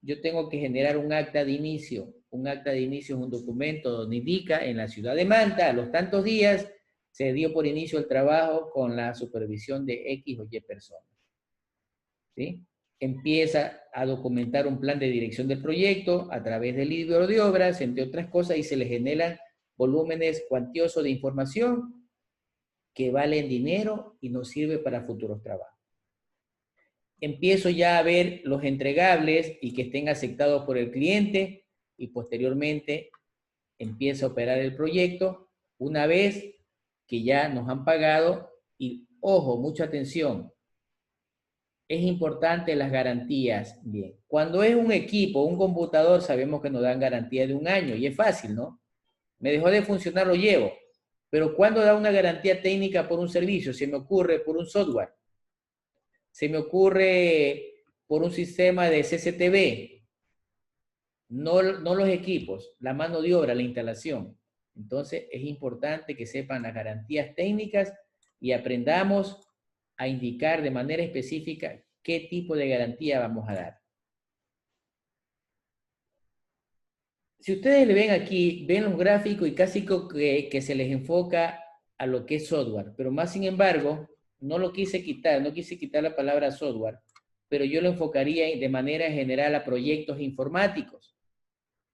Yo tengo que generar un acta de inicio. Un acta de inicio es un documento donde indica en la ciudad de Manta, a los tantos días, se dio por inicio el trabajo con la supervisión de X o Y personas. ¿Sí? Empieza a documentar un plan de dirección del proyecto a través del libro de obras, entre otras cosas, y se le generan volúmenes cuantiosos de información que valen dinero y nos sirve para futuros trabajos. Empiezo ya a ver los entregables y que estén aceptados por el cliente y posteriormente empiezo a operar el proyecto una vez que ya nos han pagado y, ojo, mucha atención, es importante las garantías. Bien, cuando es un equipo, un computador, sabemos que nos dan garantía de 1 año y es fácil, ¿no? Me dejó de funcionar, lo llevo. Pero cuando da una garantía técnica por un servicio, se me ocurre por un software, se me ocurre por un sistema de CCTV, no los equipos, la mano de obra, la instalación. Entonces es importante que sepan las garantías técnicas y aprendamos a indicar de manera específica qué tipo de garantía vamos a dar. Si ustedes le ven aquí, ven los gráficos y casi que se les enfoca a lo que es software, pero más sin embargo, no lo quise quitar, no quise quitar la palabra software, pero yo lo enfocaría de manera general a proyectos informáticos.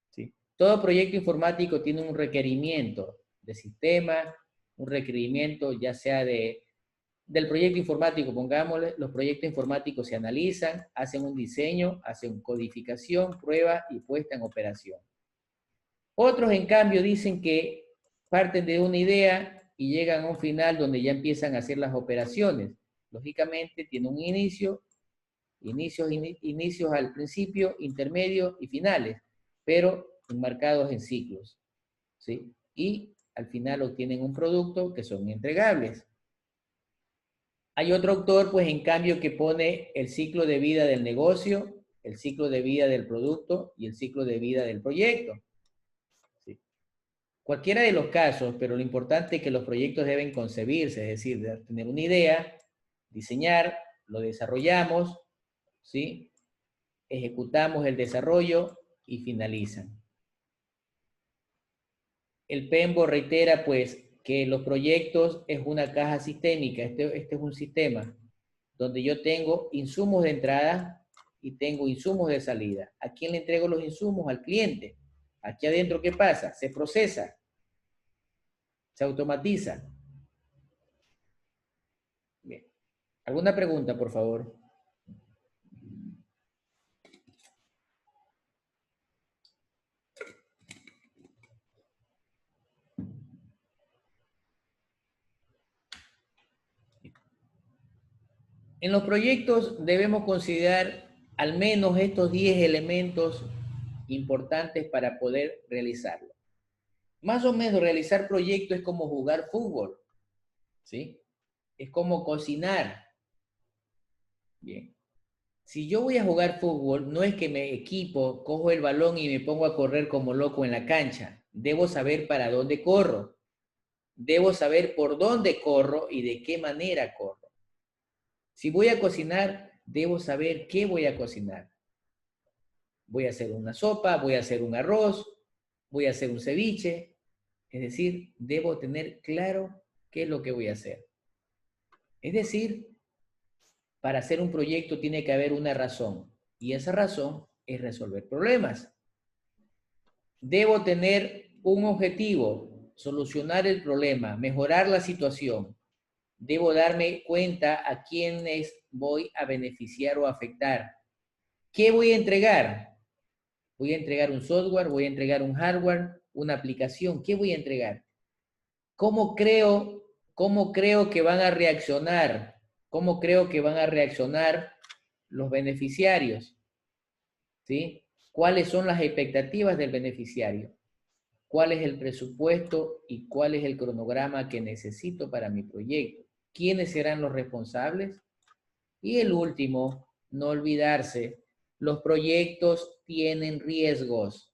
¿Sí? Todo proyecto informático tiene un requerimiento de sistema, un requerimiento ya sea del proyecto informático, pongámosle, los proyectos informáticos se analizan, hacen un diseño, hacen codificación, prueba y puesta en operación. Otros, en cambio, dicen que parten de una idea y llegan a un final donde ya empiezan a hacer las operaciones. Lógicamente, tiene un inicios al principio, intermedios y finales, pero enmarcados en ciclos, ¿sí? Y al final obtienen un producto que son entregables. Hay otro autor, pues en cambio, que pone el ciclo de vida del negocio, el ciclo de vida del producto y el ciclo de vida del proyecto. ¿Sí? Cualquiera de los casos, pero lo importante es que los proyectos deben concebirse, es decir, tener una idea, diseñar, lo desarrollamos, ¿sí? Ejecutamos el desarrollo y finalizan. El PMBOK reitera, pues, que los proyectos es una caja sistémica, este es un sistema donde yo tengo insumos de entrada y tengo insumos de salida. ¿A quién le entrego los insumos? Al cliente. Aquí adentro, ¿qué pasa? Se procesa, se automatiza. Bien. ¿Alguna pregunta, por favor? En los proyectos debemos considerar al menos estos 10 elementos importantes para poder realizarlo. Más o menos realizar proyectos es como jugar fútbol, ¿sí? Es como cocinar. Bien. Si yo voy a jugar fútbol, no es que me equipo, cojo el balón y me pongo a correr como loco en la cancha. Debo saber para dónde corro. Debo saber por dónde corro y de qué manera corro. Si voy a cocinar, debo saber qué voy a cocinar. Voy a hacer una sopa, voy a hacer un arroz, voy a hacer un ceviche. Es decir, debo tener claro qué es lo que voy a hacer. Es decir, para hacer un proyecto tiene que haber una razón. Y esa razón es resolver problemas. Debo tener un objetivo, solucionar el problema, mejorar la situación. Debo darme cuenta a quiénes voy a beneficiar o afectar. ¿Qué voy a entregar? Voy a entregar un software, voy a entregar un hardware, una aplicación. ¿Qué voy a entregar? ¿Cómo creo que van a reaccionar? ¿Cómo creo que van a reaccionar los beneficiarios? ¿Sí? ¿Cuáles son las expectativas del beneficiario? ¿Cuál es el presupuesto y cuál es el cronograma que necesito para mi proyecto? ¿Quiénes serán los responsables? Y el último, no olvidarse, los proyectos tienen riesgos.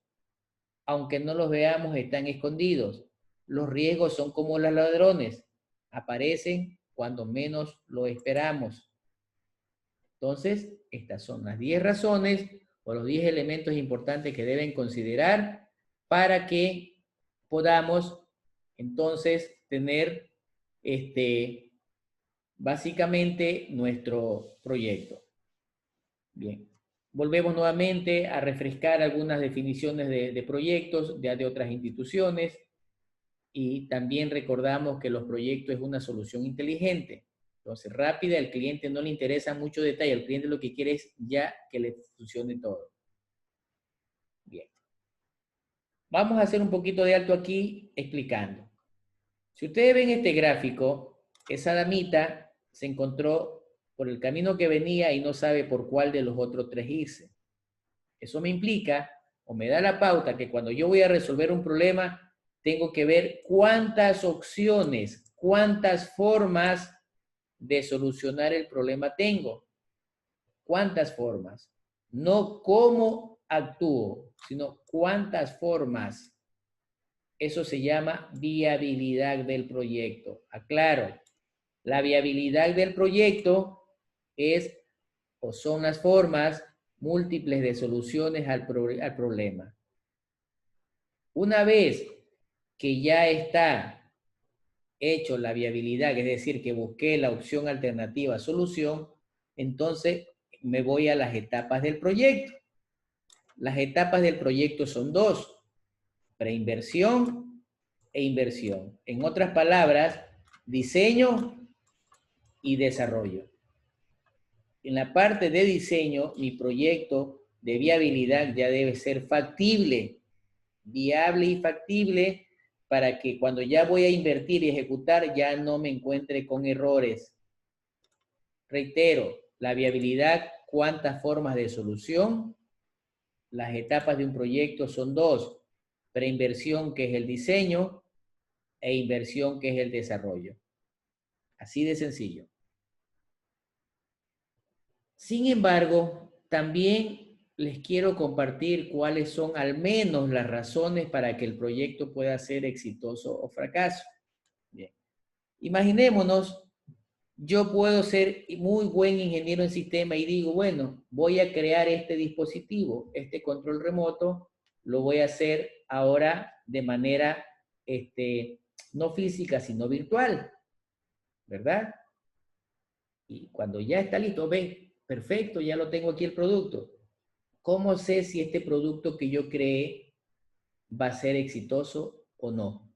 Aunque no los veamos, están escondidos. Los riesgos son como los ladrones. Aparecen cuando menos lo esperamos. Entonces, estas son las 10 razones o los 10 elementos importantes que deben considerar para que podamos entonces tener básicamente nuestro proyecto. Bien, volvemos nuevamente a refrescar algunas definiciones de proyectos de otras instituciones y también recordamos que los proyectos es una solución inteligente. Entonces, rápida, al cliente no le interesa mucho detalle, al cliente lo que quiere es ya que le funcione todo. Bien. Vamos a hacer un poquito de alto aquí explicando. Si ustedes ven este gráfico, esa damita se encontró por el camino que venía y no sabe por cuál de los otros 3 irse. Eso me implica o me da la pauta que cuando yo voy a resolver un problema, tengo que ver cuántas opciones, cuántas formas de solucionar el problema tengo. ¿Cuántas formas? No cómo actúo, sino cuántas formas. Eso se llama viabilidad del proyecto. Aclaro, la viabilidad del proyecto es o son las formas múltiples de soluciones al problema. Una vez que ya está hecho la viabilidad, es decir, que busqué la opción alternativa solución, entonces me voy a las etapas del proyecto. Las etapas del proyecto son 2, preinversión e inversión. En otras palabras, diseño y desarrollo. En la parte de diseño, mi proyecto de viabilidad ya debe ser factible, viable y factible para que cuando ya voy a invertir y ejecutar ya no me encuentre con errores. Reitero, la viabilidad, ¿cuántas formas de solución? Las etapas de un proyecto son 2, preinversión que es el diseño e inversión que es el desarrollo. Así de sencillo. Sin embargo, también les quiero compartir cuáles son al menos las razones para que el proyecto pueda ser exitoso o fracaso. Bien. Imaginémonos, yo puedo ser muy buen ingeniero en sistema y digo, bueno, voy a crear este dispositivo, este control remoto, lo voy a hacer ahora de manera no física, sino virtual, ¿verdad? Y cuando ya está listo, ven, perfecto, ya lo tengo aquí el producto. ¿Cómo sé si este producto que yo creé va a ser exitoso o no?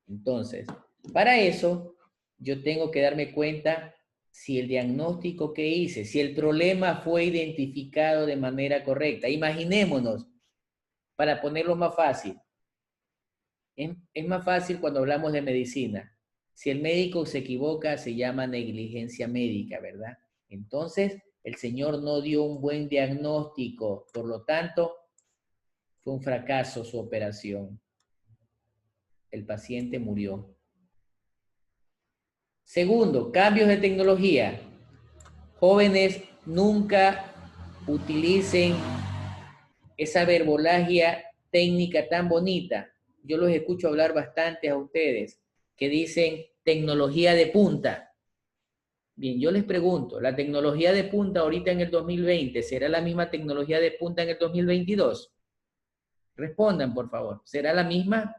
Entonces, para eso, yo tengo que darme cuenta si el diagnóstico que hice, si el problema fue identificado de manera correcta. Imaginémonos, para ponerlo más fácil, es más fácil cuando hablamos de medicina. Si el médico se equivoca, se llama negligencia médica, ¿verdad? Entonces, el señor no dio un buen diagnóstico, por lo tanto, fue un fracaso su operación. El paciente murió. Segundo, cambios de tecnología. Jóvenes, nunca utilicen esa verbolagia técnica tan bonita. Yo los escucho hablar bastante a ustedes, que dicen tecnología de punta. Bien, yo les pregunto, ¿la tecnología de punta ahorita en el 2020 será la misma tecnología de punta en el 2022? Respondan, por favor. ¿Será la misma?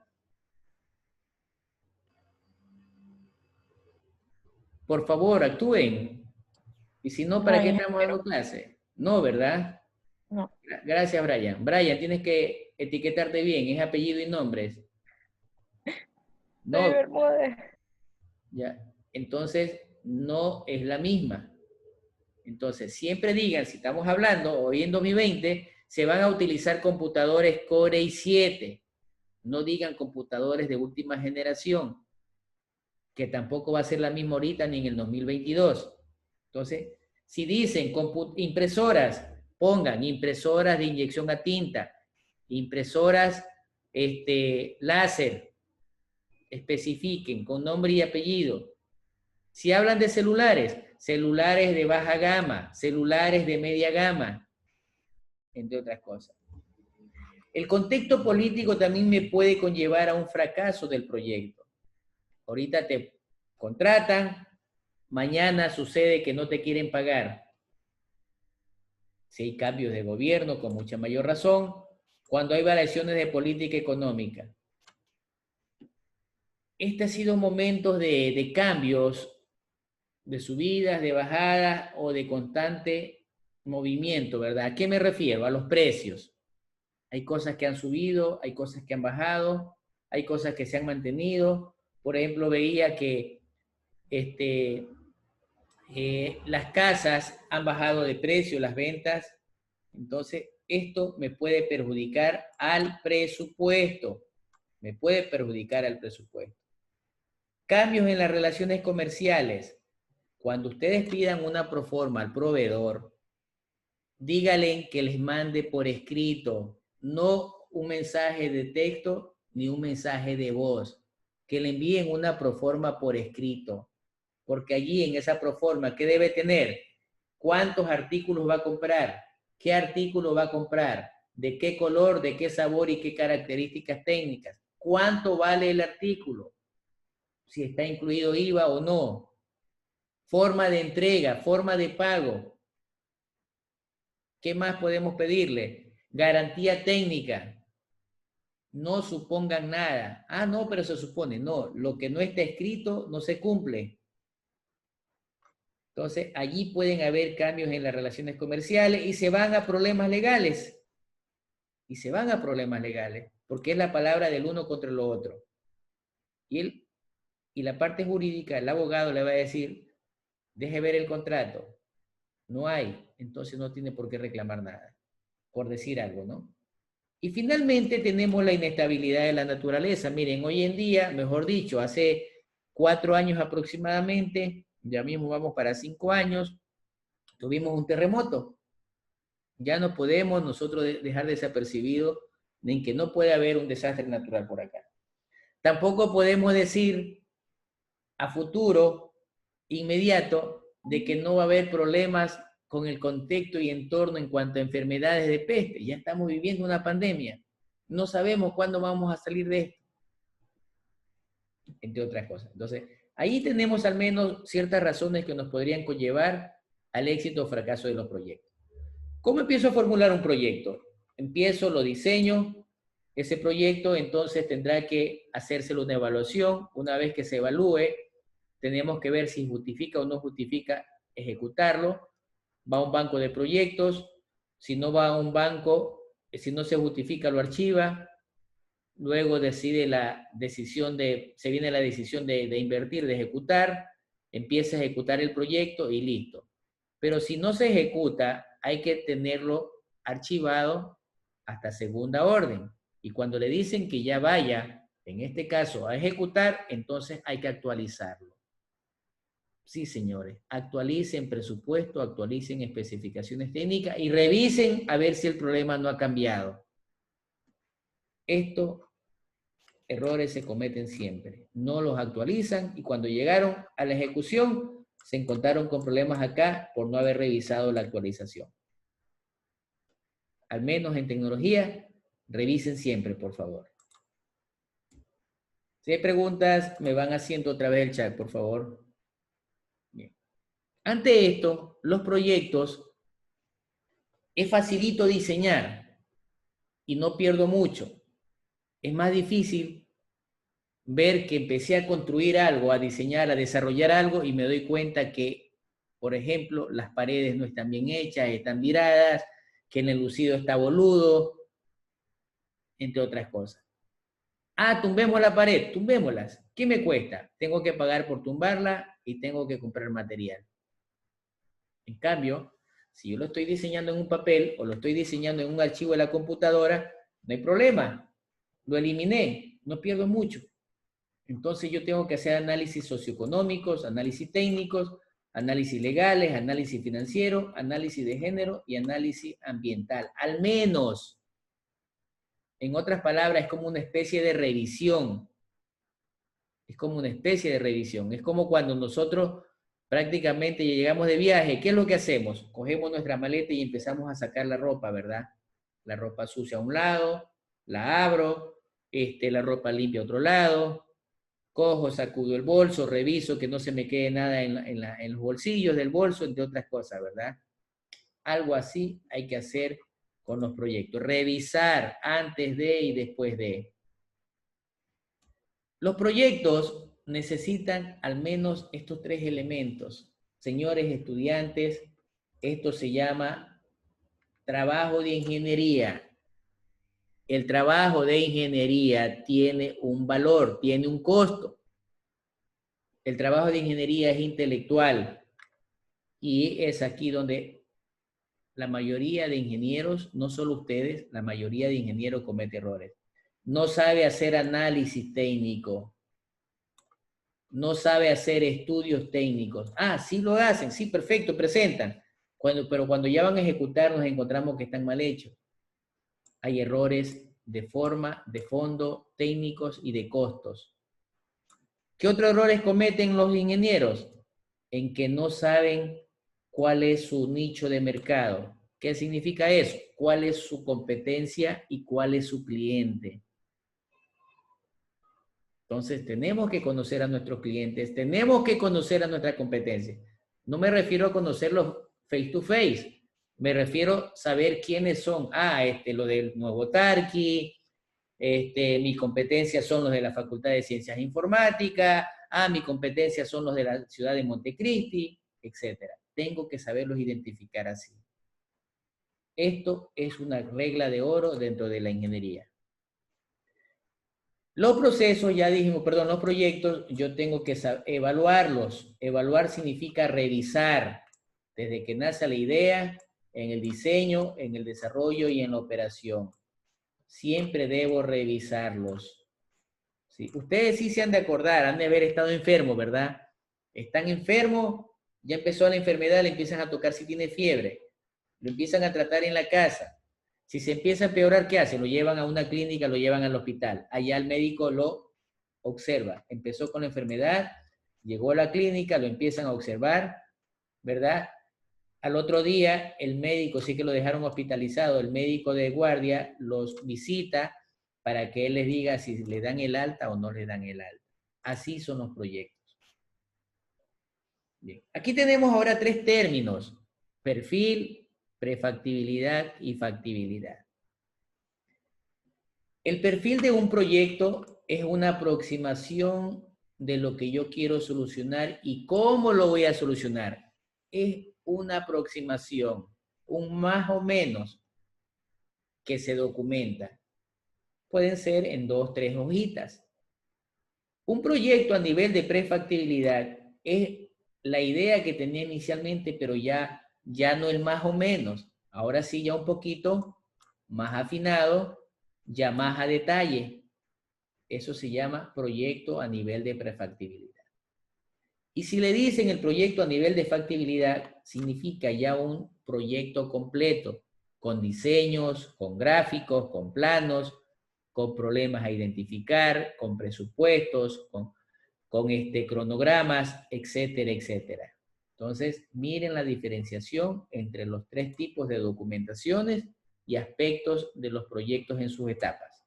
Por favor, actúen. Y si no, No, ¿para qué estamos ingeniero, dando clase? No, ¿verdad? no. Gracias, Brian. Brian, tienes que etiquetarte bien, es apellido y nombres. Soy No, Bermúdez. ya. Entonces, no es la misma. Entonces, siempre digan, si estamos hablando, hoy en 2020, se van a utilizar computadores Core i7. No digan computadores de última generación, que tampoco va a ser la misma ahorita ni en el 2022. Entonces, si dicen impresoras, pongan impresoras de inyección a tinta, impresoras láser, especifiquen con nombre y apellido. Si hablan de celulares, celulares de baja gama, celulares de media gama, entre otras cosas. El contexto político también me puede conllevar a un fracaso del proyecto. Ahorita te contratan, mañana sucede que no te quieren pagar. Si hay cambios de gobierno, con mucha mayor razón, cuando hay variaciones de política económica. Este ha sido momentos de cambios, de subidas, de bajadas o de constante movimiento, ¿verdad? ¿A qué me refiero? A los precios. Hay cosas que han subido, hay cosas que han bajado, hay cosas que se han mantenido. Por ejemplo, veía que las casas han bajado de precio, las ventas. Entonces, esto me puede perjudicar al presupuesto. Me puede perjudicar al presupuesto. Cambios en las relaciones comerciales. Cuando ustedes pidan una proforma al proveedor, díganle que les mande por escrito, no un mensaje de texto ni un mensaje de voz, que le envíen una proforma por escrito, porque allí en esa proforma, ¿qué debe tener? ¿Cuántos artículos va a comprar? ¿Qué artículo va a comprar? ¿De qué color, de qué sabor y qué características técnicas? ¿Cuánto vale el artículo? Si está incluido IVA o no. Forma de entrega, forma de pago. ¿Qué más podemos pedirle? Garantía técnica. No supongan nada. Ah, no, pero se supone. No, lo que no está escrito no se cumple. Entonces, allí pueden haber cambios en las relaciones comerciales y se van a problemas legales. Y se van a problemas legales, porque es la palabra del uno contra el otro. Y la parte jurídica, el abogado le va a decir, deje ver el contrato. No hay, entonces no tiene por qué reclamar nada, por decir algo, ¿no? Y finalmente tenemos la inestabilidad de la naturaleza. Miren, hoy en día, mejor dicho, hace 4 años aproximadamente, ya mismo vamos para 5 años, tuvimos un terremoto. Ya no podemos nosotros dejar desapercibido en que no puede haber un desastre natural por acá. Tampoco podemos decir a futuro, inmediato, de que no va a haber problemas con el contexto y entorno en cuanto a enfermedades de peste. Ya estamos viviendo una pandemia. No sabemos cuándo vamos a salir de esto, entre otras cosas. Entonces, ahí tenemos al menos ciertas razones que nos podrían conllevar al éxito o fracaso de los proyectos. ¿Cómo empiezo a formular un proyecto? Empiezo, lo diseño, ese proyecto entonces tendrá que hacérselo una evaluación. Una vez que se evalúe, tenemos que ver si justifica o no justifica ejecutarlo. Va a un banco de proyectos, si no va a un banco, si no se justifica, lo archiva. Luego decide la decisión se viene la decisión de invertir, de ejecutar, empieza a ejecutar el proyecto y listo. Pero si no se ejecuta, hay que tenerlo archivado hasta segunda orden. Y cuando le dicen que ya vaya, en este caso, a ejecutar, entonces hay que actualizarlo. Sí, señores, actualicen presupuesto, actualicen especificaciones técnicas y revisen a ver si el problema no ha cambiado. Estos errores se cometen siempre. No los actualizan y cuando llegaron a la ejecución se encontraron con problemas acá por no haber revisado la actualización. Al menos en tecnología, revisen siempre, por favor. Si hay preguntas, me van haciendo otra vez el chat, por favor. Bien. Ante esto, los proyectos es facilito diseñar y no pierdo mucho. Es más difícil ver que empecé a construir algo, a diseñar, a desarrollar algo y me doy cuenta que, por ejemplo, las paredes no están bien hechas, están viradas, que en el lucido está boludo, entre otras cosas. Ah, tumbemos la pared, tumbémoslas. ¿Qué me cuesta? Tengo que pagar por tumbarla y tengo que comprar material. En cambio, si yo lo estoy diseñando en un papel o lo estoy diseñando en un archivo de la computadora, no hay problema. Lo eliminé, no pierdo mucho. Entonces yo tengo que hacer análisis socioeconómicos, análisis técnicos, análisis legales, análisis financiero, análisis de género y análisis ambiental. Al menos, en otras palabras, es como una especie de revisión. Es como una especie de revisión. Es como cuando nosotros prácticamente llegamos de viaje. ¿Qué es lo que hacemos? Cogemos nuestra maleta y empezamos a sacar la ropa, ¿verdad? La ropa sucia a un lado, la abro, la ropa limpia a otro lado, cojo, sacudo el bolso, reviso que no se me quede nada en los bolsillos del bolso, entre otras cosas, ¿verdad? Algo así hay que hacer con los proyectos. Revisar antes de y después de. Los proyectos necesitan al menos estos tres elementos. Señores estudiantes, esto se llama trabajo de ingeniería. El trabajo de ingeniería tiene un valor, tiene un costo. El trabajo de ingeniería es intelectual y es aquí donde la mayoría de ingenieros, no solo ustedes, la mayoría de ingenieros comete errores. No sabe hacer análisis técnico, no sabe hacer estudios técnicos. Ah, sí lo hacen, sí, perfecto, presentan. Pero cuando ya van a ejecutar nos encontramos que están mal hechos. Hay errores de forma, de fondo, técnicos y de costos. ¿Qué otros errores cometen los ingenieros? En que no saben cuál es su nicho de mercado. ¿Qué significa eso? ¿Cuál es su competencia y cuál es su cliente? Entonces, tenemos que conocer a nuestros clientes, tenemos que conocer a nuestra competencia. No me refiero a conocerlos face to face, me refiero a saber quiénes son. Ah, lo del Nuevo Tarqui, mis competencias son los de la Facultad de Ciencias Informáticas, mis competencias son los de la ciudad de Montecristi, etc. Tengo que saberlos identificar así. Esto es una regla de oro dentro de la ingeniería. Los procesos, ya dijimos, perdón, los proyectos, yo tengo que evaluarlos. Evaluar significa revisar desde que nace la idea, en el diseño, en el desarrollo y en la operación. Siempre debo revisarlos. ¿Sí? Ustedes sí se han de acordar, han de haber estado enfermos, ¿verdad? Están enfermos, ya empezó la enfermedad, le empiezan a tocar si tiene fiebre, lo empiezan a tratar en la casa. Si se empieza a empeorar, ¿qué hacen? Lo llevan a una clínica, lo llevan al hospital. Allá el médico lo observa. Empezó con la enfermedad, llegó a la clínica, lo empiezan a observar, ¿verdad? Al otro día, el médico, sí que lo dejaron hospitalizado, el médico de guardia los visita para que él les diga si le dan el alta o no le dan el alta. Así son los proyectos. Bien. Aquí tenemos ahora tres términos: perfil, prefactibilidad y factibilidad. El perfil de un proyecto es una aproximación de lo que yo quiero solucionar y cómo lo voy a solucionar. Es una aproximación, un más o menos que se documenta. Pueden ser en 2, 3 hojitas. Un proyecto a nivel de prefactibilidad es la idea que tenía inicialmente, pero ya no el más o menos. Ahora sí, ya un poquito más afinado, ya más a detalle. Eso se llama proyecto a nivel de prefactibilidad. Y si le dicen el proyecto a nivel de factibilidad, significa ya un proyecto completo, con diseños, con gráficos, con planos, con problemas a identificar, con presupuestos, con cronogramas, etcétera, etcétera. Entonces, miren la diferenciación entre los tres tipos de documentaciones y aspectos de los proyectos en sus etapas.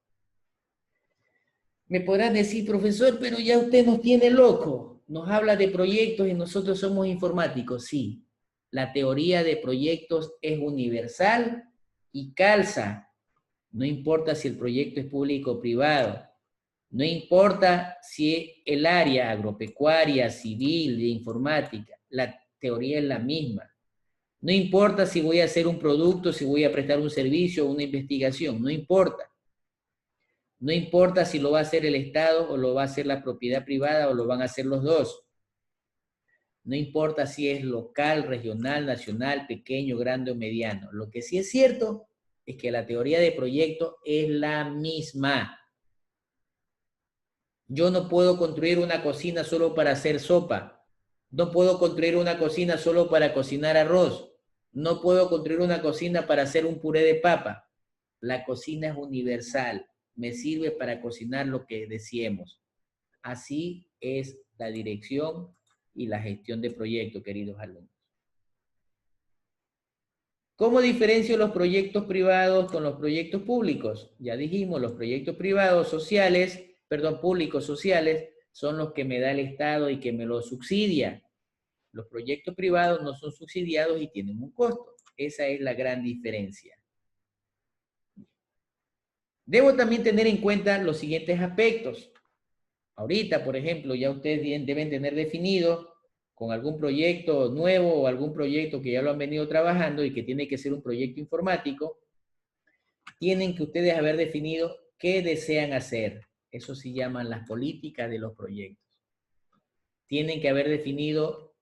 Me podrán decir, profesor, pero ya usted nos tiene loco. Nos habla de proyectos y nosotros somos informáticos. Sí, la teoría de proyectos es universal y calza. No importa si el proyecto es público o privado. No importa si el área agropecuaria, civil, de informática. La teoría es la misma. No importa si voy a hacer un producto, si voy a prestar un servicio o una investigación. No importa. No importa si lo va a hacer el Estado o lo va a hacer la propiedad privada o lo van a hacer los dos. No importa si es local, regional, nacional, pequeño, grande o mediano. Lo que sí es cierto es que la teoría de proyecto es la misma. Yo no puedo construir una cocina solo para hacer sopa. No puedo construir una cocina solo para cocinar arroz. No puedo construir una cocina para hacer un puré de papa. La cocina es universal. Me sirve para cocinar lo que deseemos. Así es la dirección y la gestión de proyectos, queridos alumnos. ¿Cómo diferencio los proyectos privados con los proyectos públicos? Ya dijimos, los proyectos privados sociales, públicos sociales, son los que me da el Estado y que me los subsidia. Los proyectos privados no son subsidiados y tienen un costo. Esa es la gran diferencia. Debo también tener en cuenta los siguientes aspectos. Ahorita, por ejemplo, ya ustedes deben tener definido con algún proyecto nuevo o algún proyecto que ya lo han venido trabajando y que tiene que ser un proyecto informático, tienen que ustedes haber definido qué desean hacer. Eso se llaman las políticas de los proyectos. Tienen que haber definido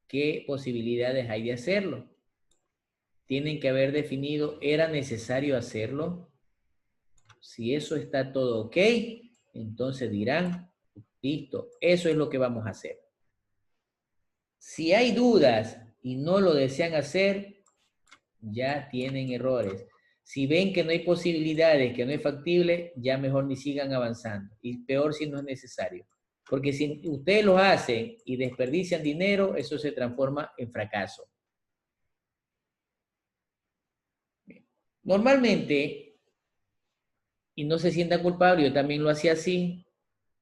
qué posibilidades hay de hacerlo. Tienen que haber definido, ¿era necesario hacerlo? Si eso está todo ok, entonces dirán, listo, eso es lo que vamos a hacer. Si hay dudas y no lo desean hacer, ya tienen errores. Si ven que no hay posibilidades, que no es factible, ya mejor ni sigan avanzando. Y peor si no es necesario. Porque si ustedes lo hacen y desperdician dinero, eso se transforma en fracaso. Normalmente, y no se sienta culpable, yo también lo hacía así,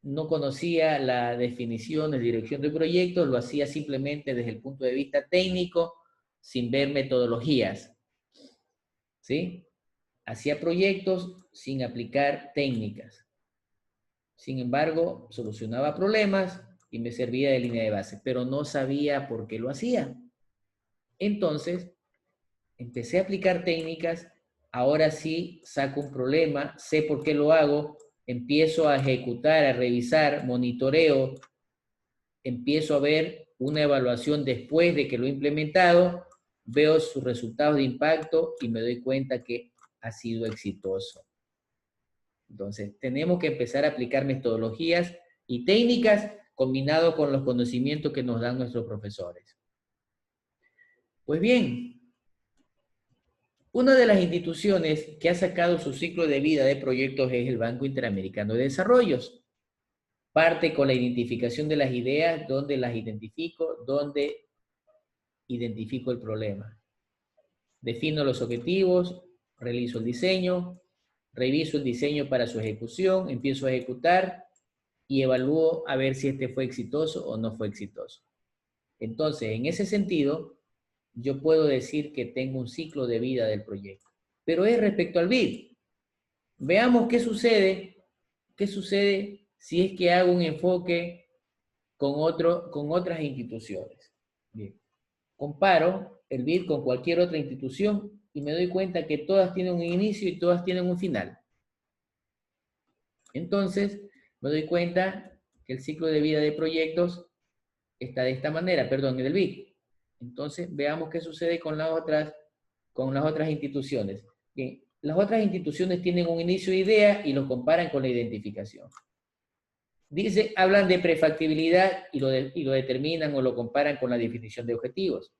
no conocía la definición de dirección de proyectos, lo hacía simplemente desde el punto de vista técnico, sin ver metodologías. ¿Sí? Hacía proyectos sin aplicar técnicas. Sin embargo, solucionaba problemas y me servía de línea de base, pero no sabía por qué lo hacía. Entonces, empecé a aplicar técnicas, ahora sí saco un problema, sé por qué lo hago, empiezo a ejecutar, a revisar, monitoreo, empiezo a ver una evaluación después de que lo he implementado, veo sus resultados de impacto y me doy cuenta que ha sido exitoso. Entonces, tenemos que empezar a aplicar metodologías y técnicas combinados con los conocimientos que nos dan nuestros profesores. Pues bien, una de las instituciones que ha sacado su ciclo de vida de proyectos es el Banco Interamericano de Desarrollo. Parte con la identificación de las ideas, donde las identifico, donde identifico el problema. Defino los objetivos, realizo el diseño, reviso el diseño para su ejecución, empiezo a ejecutar y evalúo a ver si este fue exitoso o no fue exitoso. Entonces, en ese sentido, yo puedo decir que tengo un ciclo de vida del proyecto. Pero es respecto al BID. Veamos qué sucede si es que hago un enfoque con otras instituciones. Bien. Comparo el BID con cualquier otra institución y me doy cuenta que todas tienen un inicio y todas tienen un final. Entonces, me doy cuenta que el ciclo de vida de proyectos está de esta manera, perdón, en el BID. Entonces, veamos qué sucede con las otras instituciones. Bien, las otras instituciones tienen un inicio de idea y lo comparan con la identificación. Dice, hablan de prefactibilidad y lo determinan o lo comparan con la definición de objetivos.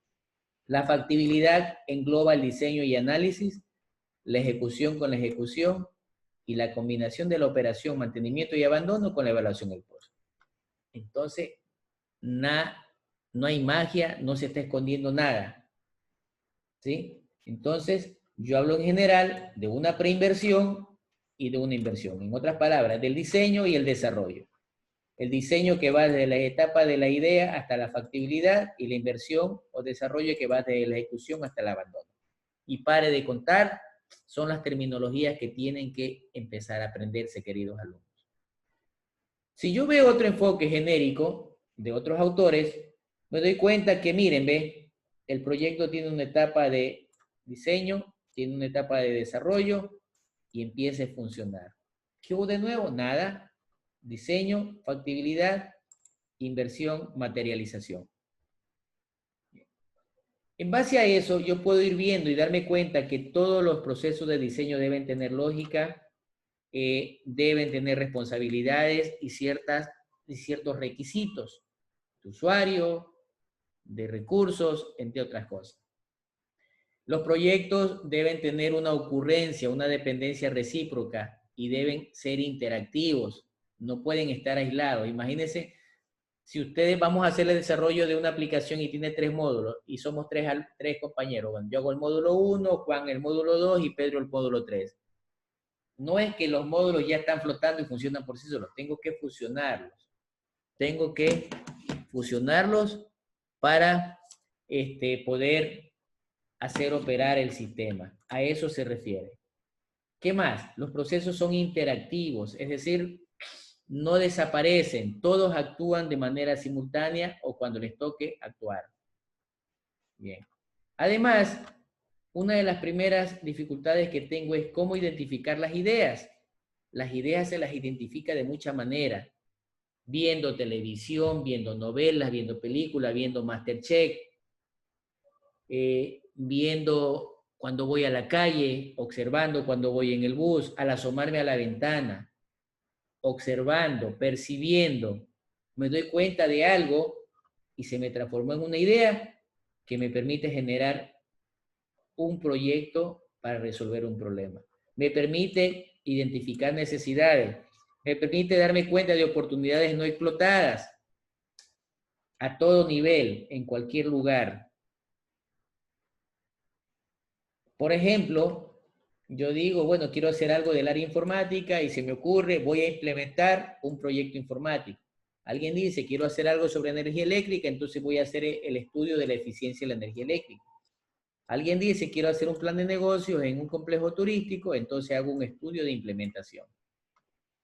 La factibilidad engloba el diseño y análisis, la ejecución con la ejecución y la combinación de la operación, mantenimiento y abandono con la evaluación del post. Entonces, no hay magia, no se está escondiendo nada. ¿Sí? Entonces, yo hablo en general de una preinversión y de una inversión. En otras palabras, del diseño y el desarrollo. El diseño que va desde la etapa de la idea hasta la factibilidad y la inversión o desarrollo que va desde la ejecución hasta el abandono. Y pare de contar, son las terminologías que tienen que empezar a aprenderse, queridos alumnos. Si yo veo otro enfoque genérico de otros autores, me doy cuenta que, miren, ve, el proyecto tiene una etapa de diseño, tiene una etapa de desarrollo y empieza a funcionar. ¿Qué hubo de nuevo? Nada. Diseño, factibilidad, inversión, materialización. En base a eso, yo puedo ir viendo y darme cuenta que todos los procesos de diseño deben tener lógica, deben tener responsabilidades y ciertos requisitos de usuario, de recursos, entre otras cosas. Los proyectos deben tener una ocurrencia, una dependencia recíproca y deben ser interactivos. No pueden estar aislados. Imagínense, si ustedes vamos a hacer el desarrollo de una aplicación y tiene 3 módulos y somos 3 compañeros. Bueno, yo hago el módulo 1, Juan el módulo 2 y Pedro el módulo 3. No es que los módulos ya están flotando y funcionan por sí solos. Tengo que fusionarlos. Tengo que fusionarlos para poder hacer operar el sistema. A eso se refiere. ¿Qué más? Los procesos son interactivos, es decir, no desaparecen, todos actúan de manera simultánea o cuando les toque actuar. Bien. Además, una de las primeras dificultades que tengo es cómo identificar las ideas. Las ideas se las identifica de muchas maneras. Viendo televisión, viendo novelas, viendo películas, viendo MasterChef, viendo cuando voy a la calle, observando cuando voy en el bus, al asomarme a la ventana, observando, percibiendo, me doy cuenta de algo y se me transformó en una idea que me permite generar un proyecto para resolver un problema. Me permite identificar necesidades, me permite darme cuenta de oportunidades no explotadas a todo nivel, en cualquier lugar. Por ejemplo, yo digo, bueno, quiero hacer algo del área informática y se me ocurre, voy a implementar un proyecto informático. Alguien dice, quiero hacer algo sobre energía eléctrica, entonces voy a hacer el estudio de la eficiencia de la energía eléctrica. Alguien dice, quiero hacer un plan de negocios en un complejo turístico, entonces hago un estudio de implementación.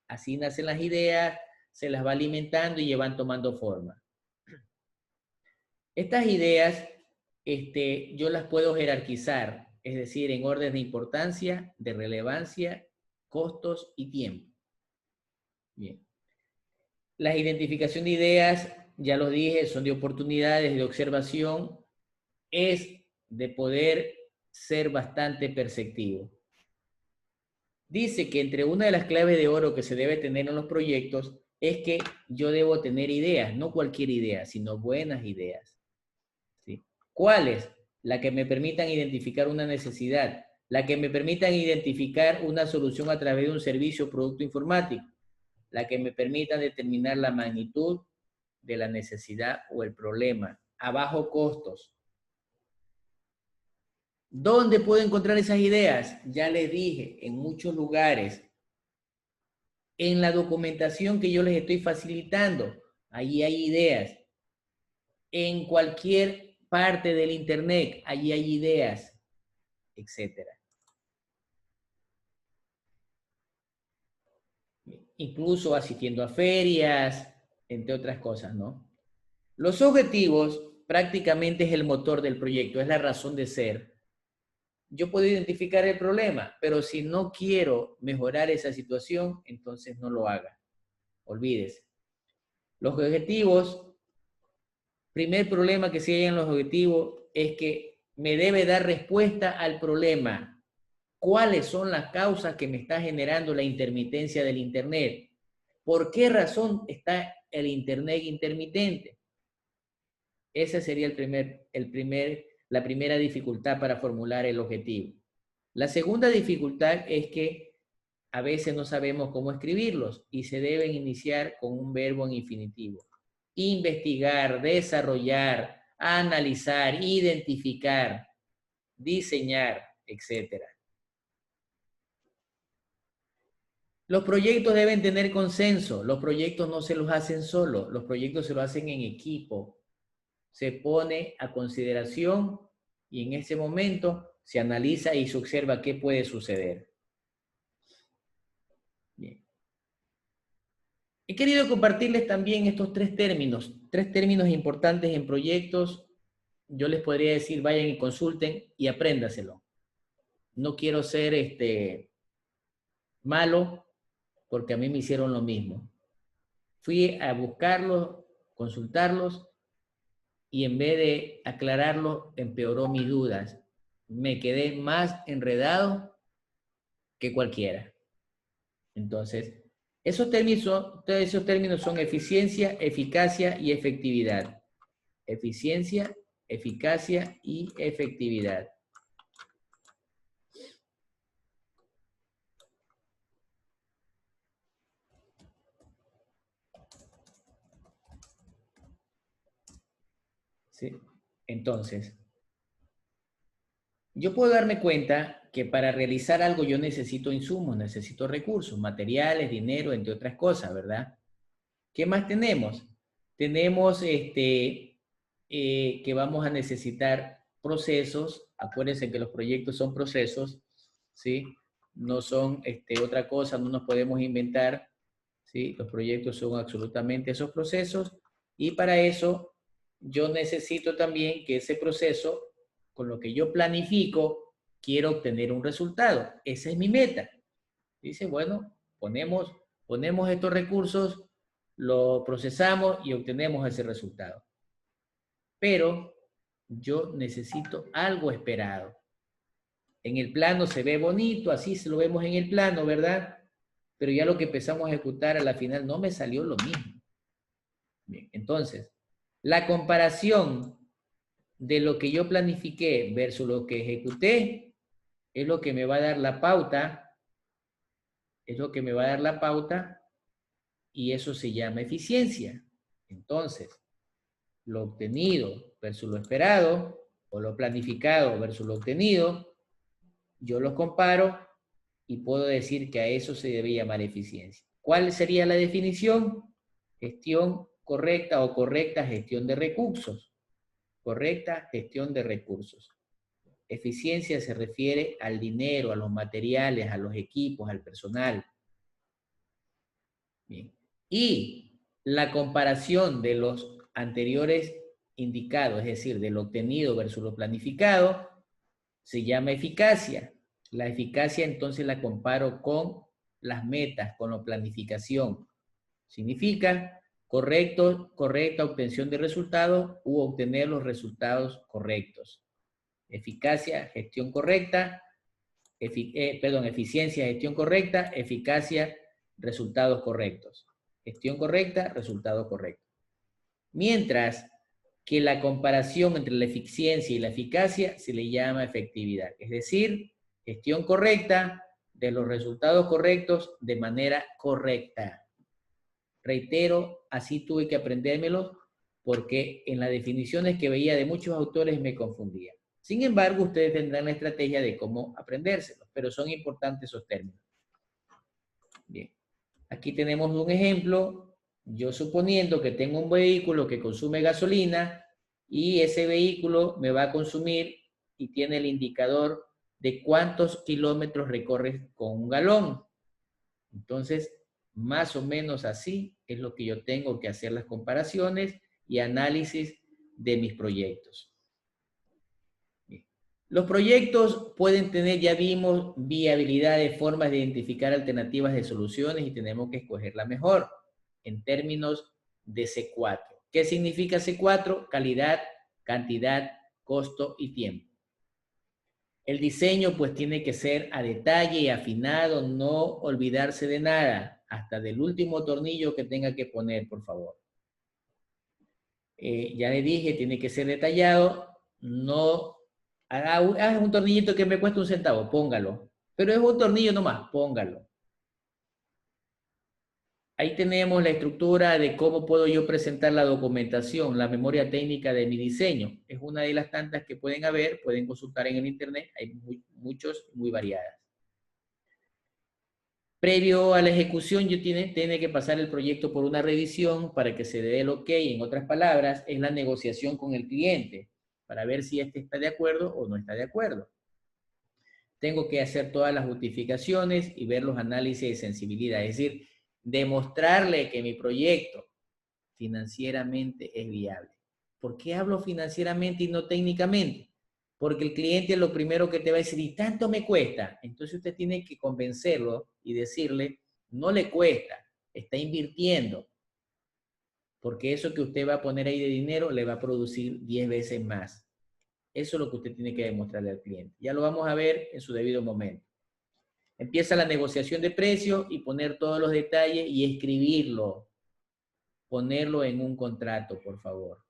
Así nacen las ideas, se las va alimentando y van tomando forma. Estas ideas, yo las puedo jerarquizar, es decir, en orden de importancia, de relevancia, costos y tiempo. Bien. La identificación de ideas, ya lo dije, son de oportunidades de observación, es de poder ser bastante perceptivo. Dice que entre una de las claves de oro que se debe tener en los proyectos es que yo debo tener ideas, no cualquier idea, sino buenas ideas. ¿Sí? ¿Cuáles? La que me permitan identificar una necesidad, la que me permitan identificar una solución a través de un servicio o producto informático, la que me permita determinar la magnitud de la necesidad o el problema a bajo costos. ¿Dónde puedo encontrar esas ideas? Ya les dije, en muchos lugares. En la documentación que yo les estoy facilitando, allí hay ideas. En cualquier parte del internet, allí hay ideas, etc. Incluso asistiendo a ferias, entre otras cosas, ¿no? Los objetivos prácticamente es el motor del proyecto, es la razón de ser. Yo puedo identificar el problema, pero si no quiero mejorar esa situación, entonces no lo haga. Olvídese. Los objetivos, primer problema que se hay en los objetivos es que me debe dar respuesta al problema. ¿Cuáles son las causas que me está generando la intermitencia del internet? ¿Por qué razón está el Internet intermitente? Esa sería la primera dificultad para formular el objetivo. La segunda dificultad es que a veces no sabemos cómo escribirlos y se deben iniciar con un verbo en infinitivo. Investigar, desarrollar, analizar, identificar, diseñar, etc. Los proyectos deben tener consenso. Los proyectos no se los hacen solo. Los proyectos se los hacen en equipo. Se pone a consideración y en ese momento se analiza y se observa qué puede suceder. Bien. He querido compartirles también estos tres términos importantes en proyectos. Yo les podría decir, vayan y consulten y apréndaselo. No quiero ser malo, porque a mí me hicieron lo mismo. Fui a buscarlos, consultarlos, y en vez de aclararlo, empeoró mis dudas. Me quedé más enredado que cualquiera. Entonces, esos términos son eficiencia, eficacia y efectividad. Eficiencia, eficacia y efectividad. ¿Sí? Entonces, yo puedo darme cuenta que para realizar algo yo necesito insumos, necesito recursos, materiales, dinero, entre otras cosas, ¿verdad? ¿Qué más tenemos? Tenemos que vamos a necesitar procesos. Acuérdense que los proyectos son procesos, ¿sí? No son otra cosa, no nos podemos inventar, ¿sí? Los proyectos son absolutamente esos procesos y para eso yo necesito también que ese proceso, con lo que yo planifico, quiero obtener un resultado. Esa es mi meta. Dice, bueno, ponemos estos recursos, lo procesamos y obtenemos ese resultado. Pero yo necesito algo esperado. En el plano se ve bonito, así se lo vemos en el plano, ¿verdad? Pero ya lo que empezamos a ejecutar a la final no me salió lo mismo. Bien, entonces, la comparación de lo que yo planifiqué versus lo que ejecuté es lo que me va a dar la pauta, y eso se llama eficiencia. Entonces, lo obtenido versus lo esperado, o lo planificado versus lo obtenido, yo los comparo y puedo decir que a eso se debe llamar eficiencia. ¿Cuál sería la definición? Gestión correcta o correcta gestión de recursos. Correcta gestión de recursos. Eficiencia se refiere al dinero, a los materiales, a los equipos, al personal. Bien. Y la comparación de los anteriores indicados, es decir, de lo obtenido versus lo planificado, se llama eficacia. La eficacia entonces la comparo con las metas, con la planificación. Significa correcta obtención de resultados u obtener los resultados correctos. Eficacia, gestión correcta, eficiencia, gestión correcta, eficacia, resultados correctos. Gestión correcta, resultado correcto. Mientras que la comparación entre la eficiencia y la eficacia se le llama efectividad. Es decir, gestión correcta de los resultados correctos de manera correcta. Reitero, así tuve que aprendérmelo porque en las definiciones que veía de muchos autores me confundía. Sin embargo, ustedes tendrán la estrategia de cómo aprendérselos, pero son importantes esos términos. Bien, aquí tenemos un ejemplo. Yo suponiendo que tengo un vehículo que consume gasolina y ese vehículo me va a consumir y tiene el indicador de cuántos kilómetros recorre con un galón. Entonces, más o menos así es lo que yo tengo que hacer las comparaciones y análisis de mis proyectos. Bien. Los proyectos pueden tener, ya vimos, viabilidad, formas de identificar alternativas de soluciones y tenemos que escoger la mejor en términos de C4. ¿Qué significa C4? Calidad, cantidad, costo y tiempo. El diseño pues tiene que ser a detalle y afinado, no olvidarse de nada, hasta del último tornillo que tenga que poner, por favor. Ya le dije, tiene que ser detallado, no haga un tornillito que me cuesta 1 centavo, póngalo. Pero es un tornillo nomás, póngalo. Ahí tenemos la estructura de cómo puedo yo presentar la documentación, la memoria técnica de mi diseño. Es una de las tantas que pueden haber, pueden consultar en el internet, hay muchos, muy variadas. Previo a la ejecución, tiene que pasar el proyecto por una revisión para que se dé el ok. En otras palabras, es la negociación con el cliente para ver si éste está de acuerdo o no está de acuerdo. Tengo que hacer todas las justificaciones y ver los análisis de sensibilidad, es decir, demostrarle que mi proyecto financieramente es viable. ¿Por qué hablo financieramente y no técnicamente? Porque el cliente lo primero que te va a decir, ¿y tanto me cuesta? Entonces usted tiene que convencerlo y decirle, no le cuesta, está invirtiendo, porque eso que usted va a poner ahí de dinero le va a producir 10 veces más. Eso es lo que usted tiene que demostrarle al cliente. Ya lo vamos a ver en su debido momento. Empieza la negociación de precios y poner todos los detalles y escribirlo. Ponerlo en un contrato, por favor.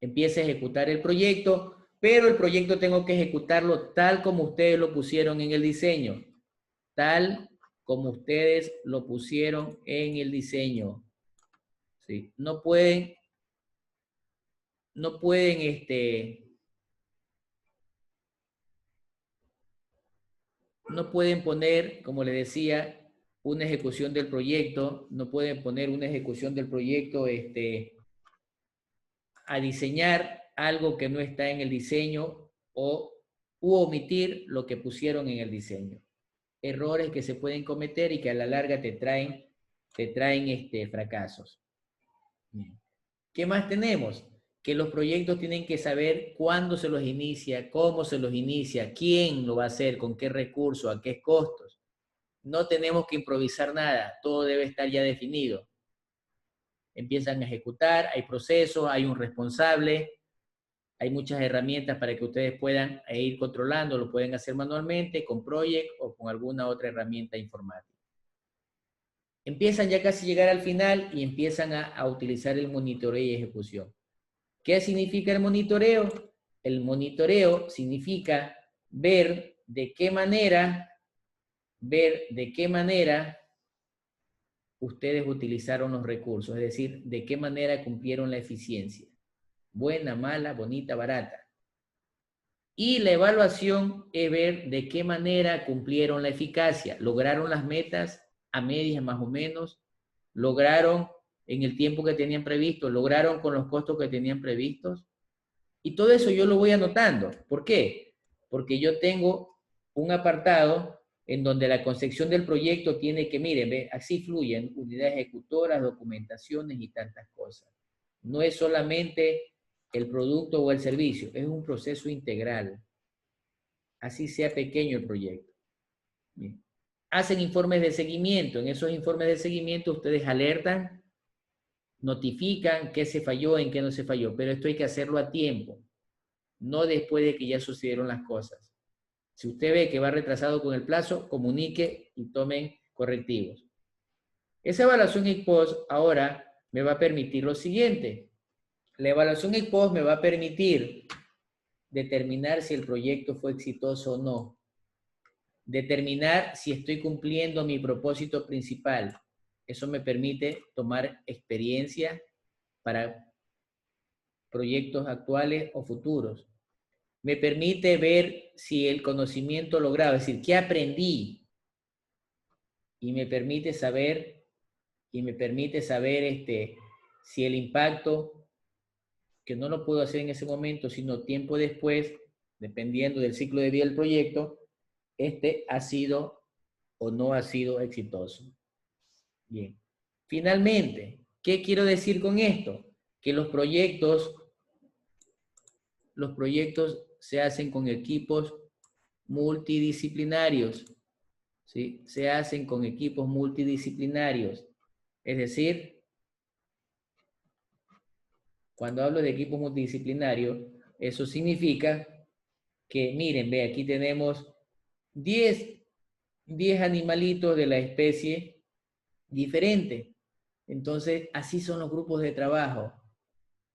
Empieza a ejecutar el proyecto, pero el proyecto tengo que ejecutarlo tal como ustedes lo pusieron en el diseño. Tal como ustedes lo pusieron en el diseño. ¿Sí? No pueden poner, como les decía, una ejecución del proyecto, no pueden poner una ejecución del proyecto a diseñar algo que no está en el diseño u omitir lo que pusieron en el diseño. Errores que se pueden cometer y que a la larga te traen fracasos. ¿Qué más tenemos? Que los proyectos tienen que saber cuándo se los inicia, cómo se los inicia, quién lo va a hacer, con qué recursos, a qué costos. No tenemos que improvisar nada, todo debe estar ya definido. Empiezan a ejecutar, hay procesos, hay un responsable, hay muchas herramientas para que ustedes puedan ir controlando, lo pueden hacer manualmente, con Project o con alguna otra herramienta informática. Empiezan ya casi a llegar al final y empiezan a utilizar el monitoreo y ejecución. ¿Qué significa el monitoreo? El monitoreo significa ver de qué manera ustedes utilizaron los recursos, es decir, de qué manera cumplieron la eficiencia. Buena, mala, bonita, barata. Y la evaluación es ver de qué manera cumplieron la eficacia, lograron las metas a medias más o menos, lograron en el tiempo que tenían previsto, lograron con los costos que tenían previstos. Y todo eso yo lo voy anotando. ¿Por qué? Porque yo tengo un apartado en donde la concepción del proyecto tiene que, miren, ve, así fluyen unidades ejecutoras, documentaciones y tantas cosas. No es solamente el producto o el servicio, es un proceso integral. Así sea pequeño el proyecto. Bien. Hacen informes de seguimiento. En esos informes de seguimiento ustedes alertan, notifican qué se falló, en qué no se falló, pero esto hay que hacerlo a tiempo, no después de que ya sucedieron las cosas. Si usted ve que va retrasado con el plazo, comunique y tomen correctivos. Esa evaluación ex post ahora me va a permitir lo siguiente. La evaluación ex post me va a permitir determinar si el proyecto fue exitoso o no. Determinar si estoy cumpliendo mi propósito principal. Eso me permite tomar experiencia para proyectos actuales o futuros. Me permite ver si el conocimiento logrado, es decir, qué aprendí, y me permite saber si el impacto, que no lo puedo hacer en ese momento, sino tiempo después, dependiendo del ciclo de vida del proyecto, ha sido o no ha sido exitoso. Bien. Finalmente, ¿qué quiero decir con esto? Que los proyectos se hacen con equipos multidisciplinarios, ¿sí? Se hacen con equipos multidisciplinarios. Es decir, cuando hablo de equipos multidisciplinarios, eso significa que miren, ve, aquí tenemos 10 animalitos de la especie diferente. Entonces, así son los grupos de trabajo.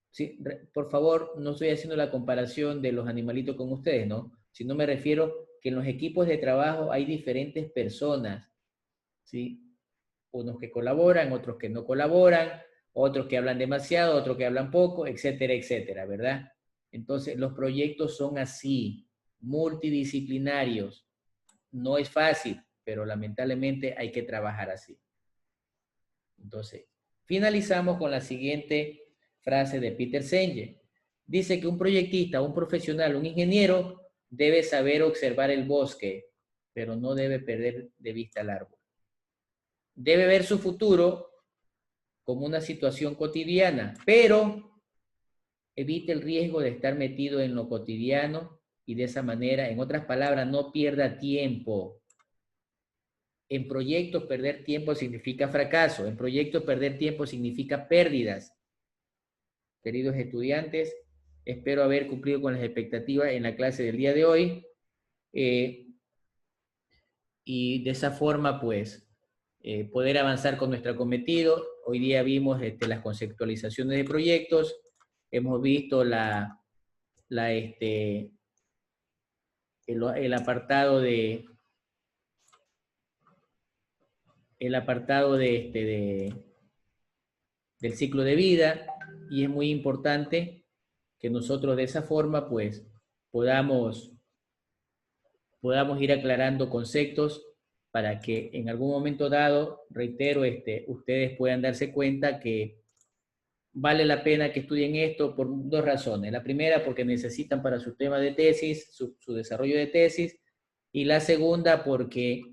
Sí, por favor, no estoy haciendo la comparación de los animalitos con ustedes, ¿no? Sino me refiero que en los equipos de trabajo hay diferentes personas, ¿sí? Unos que colaboran, otros que no colaboran, otros que hablan demasiado, otros que hablan poco, etcétera, etcétera, ¿verdad? Entonces, los proyectos son así, multidisciplinarios. No es fácil, pero lamentablemente hay que trabajar así. Entonces, finalizamos con la siguiente frase de Peter Senge. Dice que un proyectista, un profesional, un ingeniero debe saber observar el bosque, pero no debe perder de vista el árbol. Debe ver su futuro como una situación cotidiana, pero evite el riesgo de estar metido en lo cotidiano y de esa manera, en otras palabras, no pierda tiempo. En proyectos perder tiempo significa fracaso, en proyectos perder tiempo significa pérdidas. Queridos estudiantes, espero haber cumplido con las expectativas en la clase del día de hoy y de esa forma pues poder avanzar con nuestro cometido. Hoy día vimos las conceptualizaciones de proyectos, hemos visto el apartado de del ciclo de vida, y es muy importante que nosotros de esa forma pues podamos ir aclarando conceptos para que en algún momento dado, reitero, ustedes puedan darse cuenta que vale la pena que estudien esto por dos razones. La primera, porque necesitan para su tema de tesis, su desarrollo de tesis, y la segunda, porque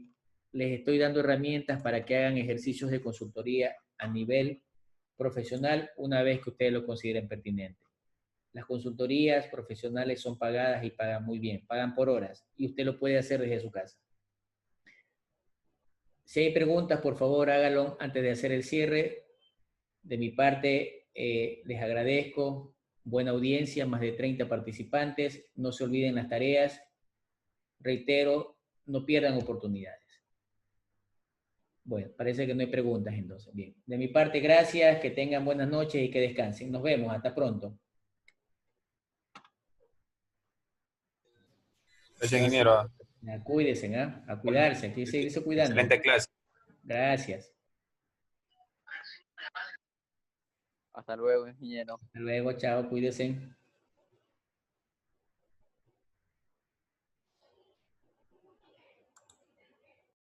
les estoy dando herramientas para que hagan ejercicios de consultoría a nivel profesional una vez que ustedes lo consideren pertinente. Las consultorías profesionales son pagadas y pagan muy bien, pagan por horas, y usted lo puede hacer desde su casa. Si hay preguntas, por favor, háganlo antes de hacer el cierre. De mi parte, les agradezco. Buena audiencia, más de 30 participantes. No se olviden las tareas. Reitero, no pierdan oportunidades. Bueno, parece que no hay preguntas entonces. Bien. De mi parte, gracias, que tengan buenas noches y que descansen. Nos vemos, hasta pronto. Gracias, ingeniero. Cuídense, ¿eh? A cuidarse, hay que seguirse cuidando. Excelente clase. Gracias. Hasta luego, ingeniero. Hasta luego, chao, cuídense.